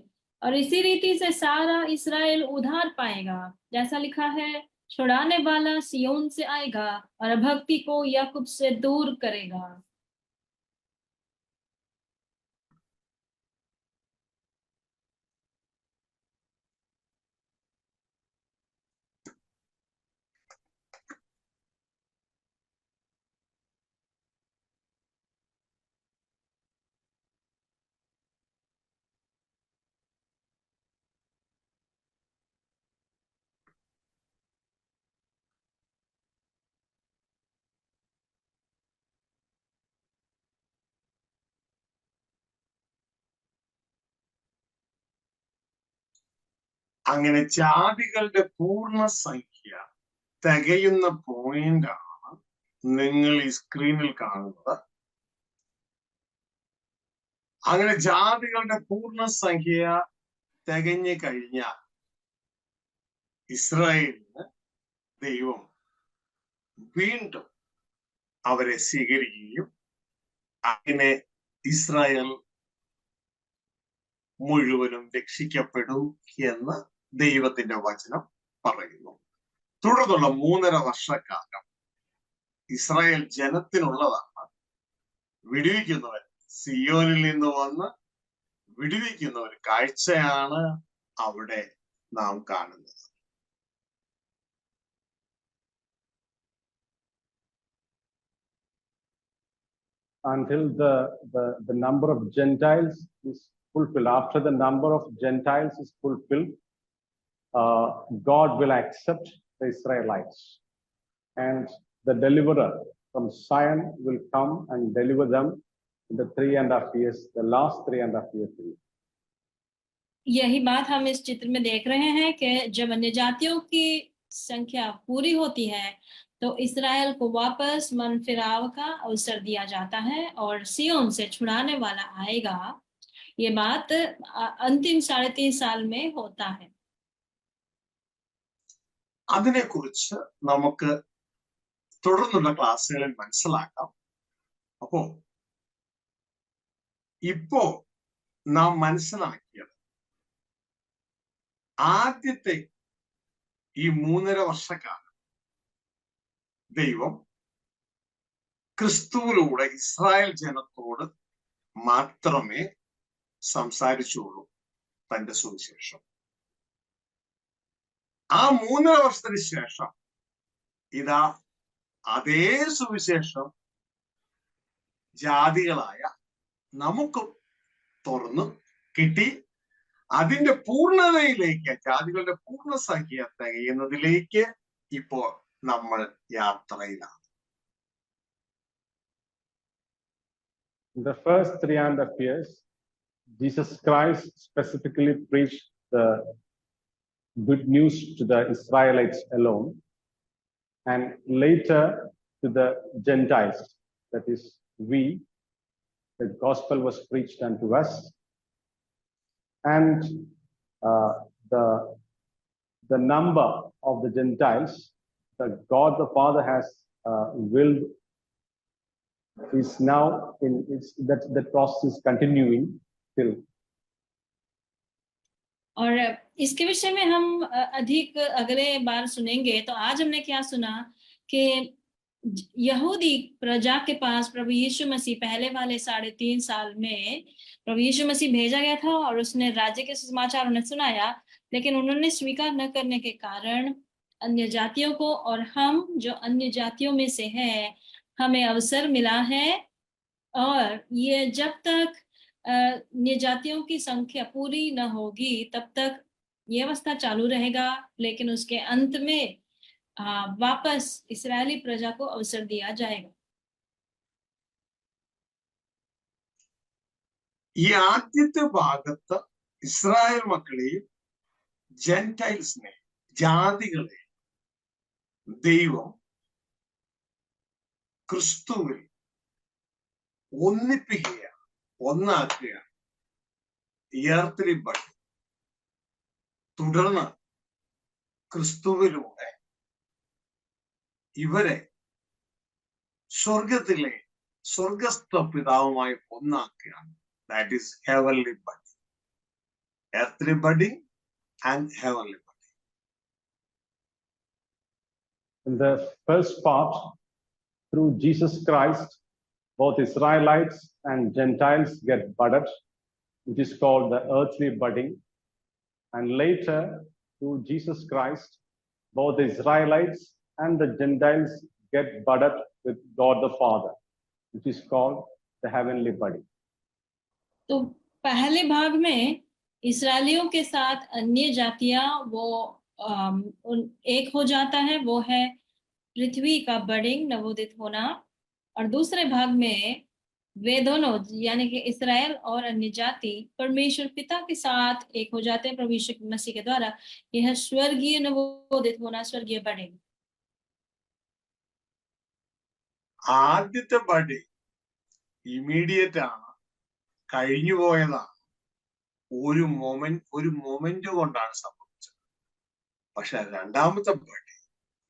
और इसी रीति से सारा इस्राएल उधार पाएगा, जैसा लिखा है, छुड़ाने वाला सियोन से आएगा और अभक्ति को याकूब से दूर करेगा. അങ്ങനെ ജാതികളുടെ പൂർണ്ണസംഖ്യ തികയുന്ന പോയിന്റാണ് നിങ്ങൾ ഈ സ്ക്രീനിൽ കാണുന്നത്. അങ്ങനെ ജാതികളുടെ പൂർണ്ണസംഖ്യ തികഞ്ഞു കഴിഞ്ഞാൽ ഇസ്രായേലിന് ദൈവം വീണ്ടും അവരെ സ്വീകരിക്കുകയും അങ്ങനെ ഇസ്രായേൽ മുഴുവനും രക്ഷിക്കപ്പെടും എന്ന് ദൈവത്തിന്റെ വചനം പറയുന്നു. തുടർന്നുള്ള 3.5 വർഷക്കാലം ഇസ്രായേൽ ജനത്തിനുള്ളതാണ്. വിടുവിക്കുന്നവൻ സിയോനിൽ നിന്ന് വന്ന് വിടുവിക്കുന്ന ഒരു കാഴ്ചയാണ് അവിടെ നാം കാണുന്നത്. Until the number of Gentiles is fulfilled, after the number of Gentiles is fulfilled, God will accept the Israelites, and the deliverer from Zion will come and deliver them in the 3.5 years, the last 3.5 years. यही बात हम इस चित्र में देख रहे हैं कि जब अन्य जातियों की संख्या पूरी होती है तो इस्राएल को वापस मन फिराव का अवसर दिया जाता है और सियोन से छुड़ाने वाला आएगा. ये बात अंतिम 3.5 साल में होता है. അതിനെക്കുറിച്ച് നമുക്ക് തുടർന്നുള്ള ക്ലാസ്സുകളിൽ മനസ്സിലാക്കാം. അപ്പോ ഇപ്പോ നാം മനസ്സിലാക്കിയത് ആദ്യത്തെ ഈ 3.5 വർഷക്കാലം ദൈവം ക്രിസ്തുവിലൂടെ ഇസ്രായേൽ ജനത്തോട് മാത്രമേ സംസാരിച്ചുള്ളൂ തന്റെ സുവിശേഷം. ആ 3.5 വർഷത്തിന് ശേഷം ഇതാ അതേ സുവിശേഷം ജാതികളായ നമുക്കും തുറന്നു കിട്ടി. അതിന്റെ പൂർണ്ണതയിലേക്ക്, ജാതികളുടെ പൂർണ്ണസംഖ്യ തികയുന്നതിലേക്ക് ഇപ്പോൾ നമ്മൾ യാത്രയിലാണ്. In the first 3.5 years, Jesus Christ specifically preached the good news to the Israelites alone, and later to the Gentiles, that is we. The gospel was preached unto us, and the number of the Gentiles that God the Father has willed is now in that process is continuing till. और इसके विषय में हम अधिक अगले बार सुनेंगे. तो आज हमने क्या सुना कि यहूदी प्रजा के पास प्रभु यीशु मसीह पहले वाले 3.5 साल में प्रभु यीशु मसीह भेजा गया था और उसने राज्य के सुसमाचार उन्हें सुनाया, लेकिन उन्होंने स्वीकार न करने के कारण अन्य जातियों को और हम जो अन्य जातियों में से हैं हमें अवसर मिला है। और ये जब तक अन्य जातियों की संख्या पूरी न होगी तब तक ये अवस्था चालू रहेगा, लेकिन उसके अंत में वापस इस्राएली प्रजा को अवसर दिया जाएगा। ഈ ആദ്യത്തെ ഭാഗത്ത് ഇസ്രായേൽ മക്കളെയും ജെന്റൈൽസിനെ, ജാതികളെ ദൈവം ക്രിസ്തുവിൽ ഒന്നിപ്പിക്കുകയാണ്, ഒന്നാക്കുകയാണ്. earthly body. തുടർന്ന് ക്രിസ്തുവിലൂടെ ഇവരെ സ്വർഗത്തിലെ സ്വർഗസ്ഥ പിതാവുമായി ഒന്നാക്കുകയാണ്. That is heavenly body. Earthly body and heavenly body. In the first part, through Jesus Christ, both Israelites and Gentiles get budded, which is called the earthly budding. And later, through Jesus Christ, both the Israelites and the Gentiles get budded with God the Father, which is called the heavenly budding. तो पहले भाग में इस्राएलियों के साथ अन्य जातियां वो एक हो जाता है, वो है पृथ्वी का बडिंग, नवोदित होना। और दूसरे भाग में वे दोनों यानी कि इस्राएल और अन्य जाति परमेश्वर पिता के साथ एक हो जाते हैं प्रभु यीशु मसीह के द्वारा। यह स्वर्गीय नवोदित होना, स्वर्गीय बडिंग। ആദ്യത്തെ ബഡി ഇമ്മീഡിയറ്റ് ആണ്, കഴിഞ്ഞു പോയതാണ്, ഒരു മൊമെന്റ് കൊണ്ടാണ് സംഭവിച്ചത്. പക്ഷെ രണ്ടാമത്തെ ബഡി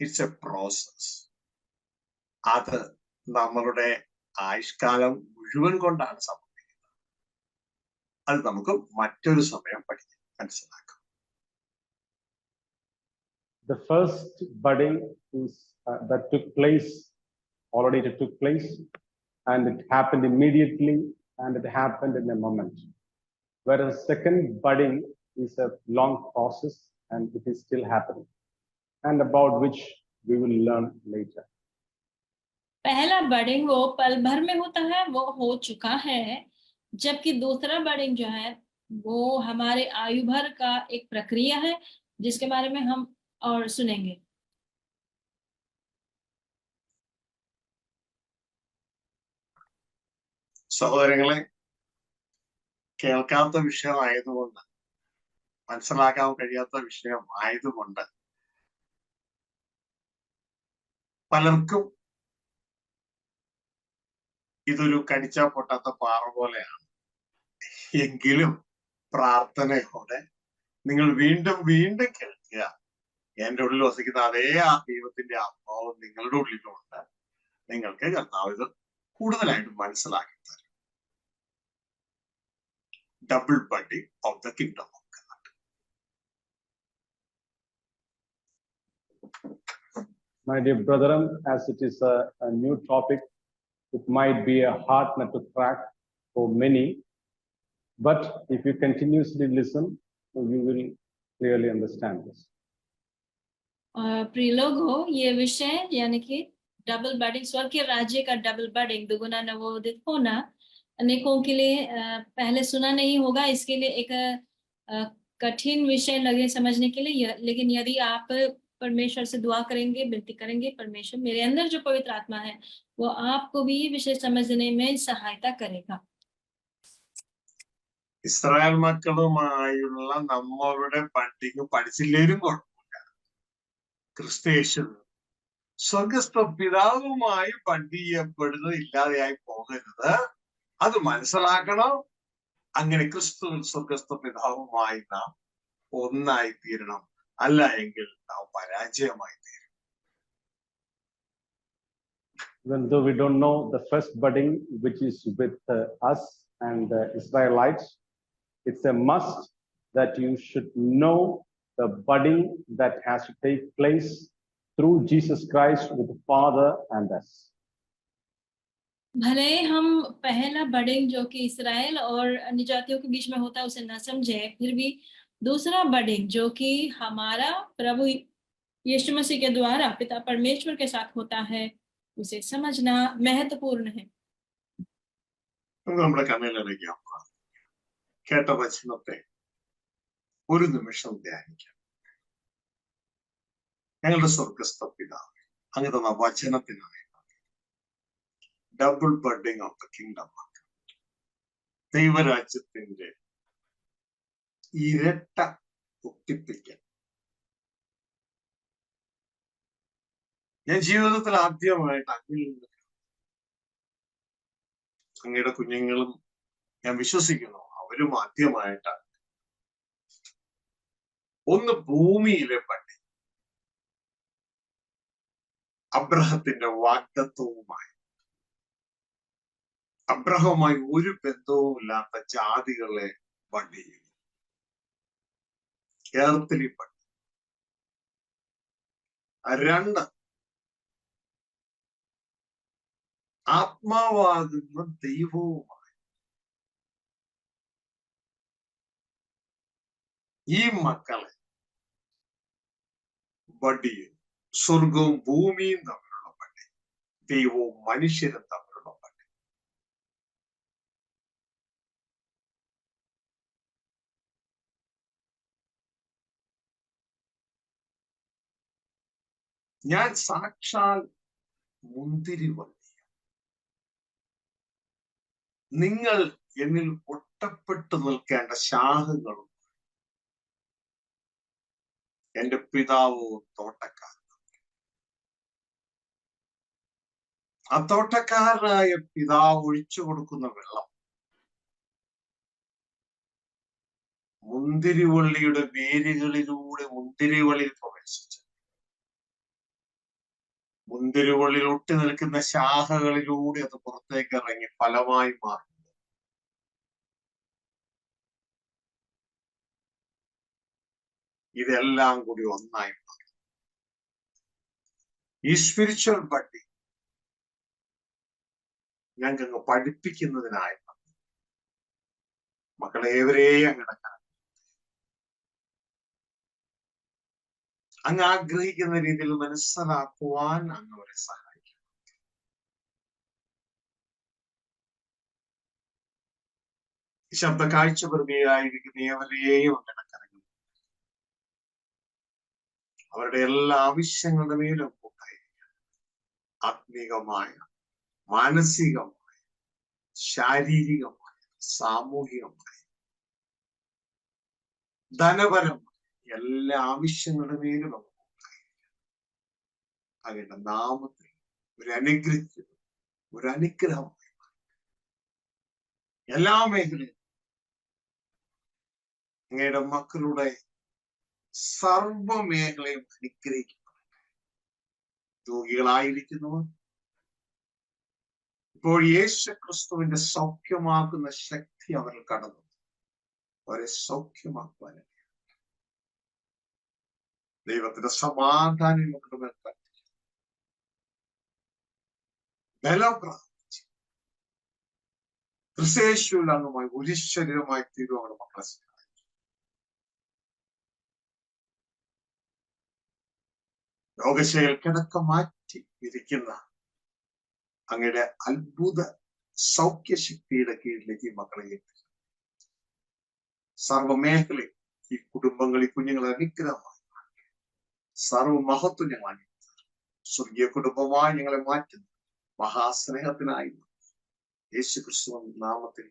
ഇറ്റ്സ് എ പ്രോസസ്. അത് നമ്മളുടെ ആയുഷ്കാലം മുഴുവൻ കൊണ്ടാണ് സംഭവിക്കുന്നത്. അത് നമുക്ക് മറ്റൊരു സമയം പഠിക്കാം, മനസ്സിലാക്കാം. The first budding is that took place, already it took place, and it happened immediately, and it happened in a moment. Whereas second budding is a long process, and it is still happening, and about which we will learn later. पहला budding वो पल भर में होता है, वो हो चुका है, जबकि दूसरा बडिंग जो है वो हमारे आयु भर का एक प्रक्रिया है, जिसके बारे में हम और सुनेंगे. സഹോദരങ്ങളെ, കേൾക്കാത്ത വിഷയമായതുകൊണ്ട്, മനസ്സിലാക്കാൻ കഴിയാത്ത വിഷയമായതുകൊണ്ട് പലർക്കും ഇതൊരു കടിച്ചാ പൊട്ടാത്ത പാറ പോലെയാണ്. എങ്കിലും പ്രാർത്ഥനയോടെ നിങ്ങൾ വീണ്ടും വീണ്ടും കേൾക്കുക. എന്റെ ഉള്ളിൽ വസിക്കുന്ന അതേ ആ ദൈവത്തിന്റെ ആത്മാവ് നിങ്ങളുടെ ഉള്ളിലുണ്ട്. നിങ്ങൾക്ക് കർത്താവ് ഇത് കൂടുതലായിട്ട് മനസ്സിലാക്കി തരും. Double buddy of the kingdom of God. My dear brethren, as it is a new topic, it might be a hard nut to crack for many, but if you continuously listen, you will clearly understand this. प्रिय लोगों, ये विषय यानी कि double budding, स्वर्ग के राज्य का डबल बडिंग, दुगुना नवोदित होना, अनेकों के लिए पहले सुना नहीं होगा, इसके लिए एक कठिन विषय लगे समझने के लिए। लेकिन यदि आप परमेश्वर से दुआ करेंगे, विनती करेंगे, परमेश्वर मेरे अंदर जो पवित्र आत्मा है वो आपको भी विषय समझने में सहायता करेगा. ഇസ്രായേൽ മക്കളുമായുള്ള നമ്മളുടെ ബഡിങ് പഠിച്ചില്ലേലും കുഴപ്പമില്ല. ക്രിസ്തയേശു സ്വർഗസ്ഥ പിതാവുമായി ബഡ് ചെയ്യപ്പെടുന്നത് ഇല്ലാതെയായി പോകരുത്. അത് മനസ്സിലാക്കണം. അങ്ങനെ ക്രിസ്തു സ്വർഗസ്ഥ പിതാവുമായി നാം ഒന്നായി തീരണം. അല്ല എങ്കിൽ നാം പരാജയമായി തീരും. Even though we don't know the first budding, which is with us and the Israelites, it's a must that you should know the budding that has to take place through Jesus Christ with the Father and us. भले हम पहला बर्डिंग जो कि Israel और अन्य जातियों के बीच में होता है उसे न समझे, फिर भी दूसरा बर्डिंग जो कि हमारा प्रभु यीशु मसीह के द्वारा पिता परमेश्वर के साथ होता है, उसे समझना महत्वपूर्ण है। നമുക്ക് നമ്മുടെ കണ്ണിലടയ്ക്കാം. കേട്ട വചനത്തെ ഒരു നിമിഷം ധ്യാനിക്കാം. ഞങ്ങളുടെ സ്വർഗസ്ഥ പിതാവേ, അങ്ങ് തന്ന വചനത്തിനായി ഡബിൾ ബർഡിങ് ഓഫ് ദ കിങ്ഡം, ദൈവരാജ്യത്തിന്റെ ഇരട്ട ഒട്ടിപ്പിക്കൽ. ഞാൻ ജീവിതത്തിൽ ആദ്യമായിട്ട് അങ്ങിൽ നിന്ന് അങ്ങയുടെ കുഞ്ഞുങ്ങളും ഞാൻ വിശ്വസിക്കുന്നു അവരും ആദ്യമായിട്ടാണ് ഒന്ന് ഭൂമിയിലെ പട്ടി അബ്രഹത്തിന്റെ വാഗ്ദത്വവുമായി, അബ്രഹവുമായി ഒരു ബന്ധവും ഇല്ലാത്ത ജാതികളെ പട്ടി, കേരളത്തിൽ ഈ പട്ടി. രണ്ട്, ആത്മാവാകുന്ന ദൈവവുമായി ഈ മക്കളെ ബഡിയും, സ്വർഗവും ഭൂമിയും തമ്മിലുള്ള പട്ടി, ദൈവവും മനുഷ്യരും തമ്മിലുള്ള പട്ടി. ഞാൻ സാക്ഷാൽ മുന്തിരിവള്ളി, നിങ്ങൾ എന്നിൽ ഒട്ടപ്പെട്ടു നിൽക്കേണ്ട ശാഖകളും, എന്റെ പിതാവ് തോട്ടക്കാരൻ. ആ തോട്ടക്കാരനായ പിതാവ് ഒഴിച്ചു കൊടുക്കുന്ന വെള്ളം മുന്തിരിവള്ളിയുടെ വേരുകളിലൂടെ മുന്തിരിവള്ളിയിൽ പ്രവേശിച്ചു മുന്തിരിവള്ളിയിൽ ഒട്ടി നിൽക്കുന്ന ശാഖകളിലൂടെ അത് പുറത്തേക്ക് ഇറങ്ങി ഫലമായി മാറും. ഇതെല്ലാം കൂടി ഒന്നായി മാറി. ഈ സ്പിരിച്വൽ ബഡി ഞങ്ങൾക്ക് പഠിപ്പിക്കുന്നതിനായി മക്കളെ ഏവരെയും കിടക്കാൻ അങ്ങ് ആഗ്രഹിക്കുന്ന രീതിയിൽ മനസ്സിലാക്കുവാൻ അങ്ങ് അവരെ സഹായിക്കും. ശബ്ദ കാഴ്ചപരിധിയായിരിക്കുന്ന ഏവരെയും കിടക്കരങ്ങൾ അവരുടെ എല്ലാ ആവശ്യങ്ങളുടെ മേലും കൂട്ടായിരിക്കും. ആത്മീകമായ, മാനസികമായ, ശാരീരികമായ, സാമൂഹികമായ, ധനപരമായ എല്ലാ ആവശ്യങ്ങളുടെ മേലും നമുക്ക് ഉണ്ടായിരിക്കും. അങ്ങയുടെ നാമത്തിൽ ഒരു അനുഗ്രഹമായി എല്ലാ മേഖലയിലും അങ്ങയുടെ മക്കളുടെ സർവ മേഖലയും അനുഗ്രഹിക്കപ്പെടട്ടെ. രോഗികളായിരിക്കുന്നവർ ഇപ്പോൾ യേശു ക്രിസ്തുവിന്റെ സൗഖ്യമാക്കുന്ന ശക്തി അവരിൽ കടന്നു അവരെ സൗഖ്യമാക്കുവാൻ ദൈവത്തിന്റെ സമാധാനം മക്കളുടെ മേൽ പറ്റി ബലം പ്രാപിച്ച് ക്രിസ്തയേശുവിൽ അങ്ങുമായി ഒരു ശരീരമായി തീരുവാണ് മക്കളെ സഹായിക്കും. രോഗശയിൽ കിടക്ക മാറ്റി ഇരിക്കുന്ന അങ്ങയുടെ അത്ഭുത സൗഖ്യശക്തിയുടെ കീഴിലേക്ക് ഈ മക്കളെ എത്തിക്കും. സർവമേഖലയും ഈ കുടുംബങ്ങൾ, ഈ കുഞ്ഞുങ്ങളെ അനുഗ്രഹമായി സർവമഹത്വം ഞങ്ങൾ അനുഗ്രഹിച്ചു. സ്വർഗീയ കുടുംബമായി ഞങ്ങളെ മാറ്റുന്നു. മഹാസ്നേഹത്തിനായി യേശു ക്രിസ്തു നാമത്തിൽ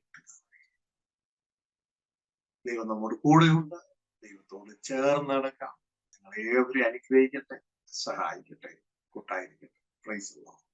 ദൈവം നമ്മോട് കൂടെയുണ്ട്. ദൈവത്തോട് ചേർന്ന് നടക്കാം. ഞങ്ങളെ ഏവരെയും അനുഗ്രഹിക്കട്ടെ, സഹായിക്കട്ടെ, കൂട്ടായിരിക്കട്ടെ. Praise the Lord.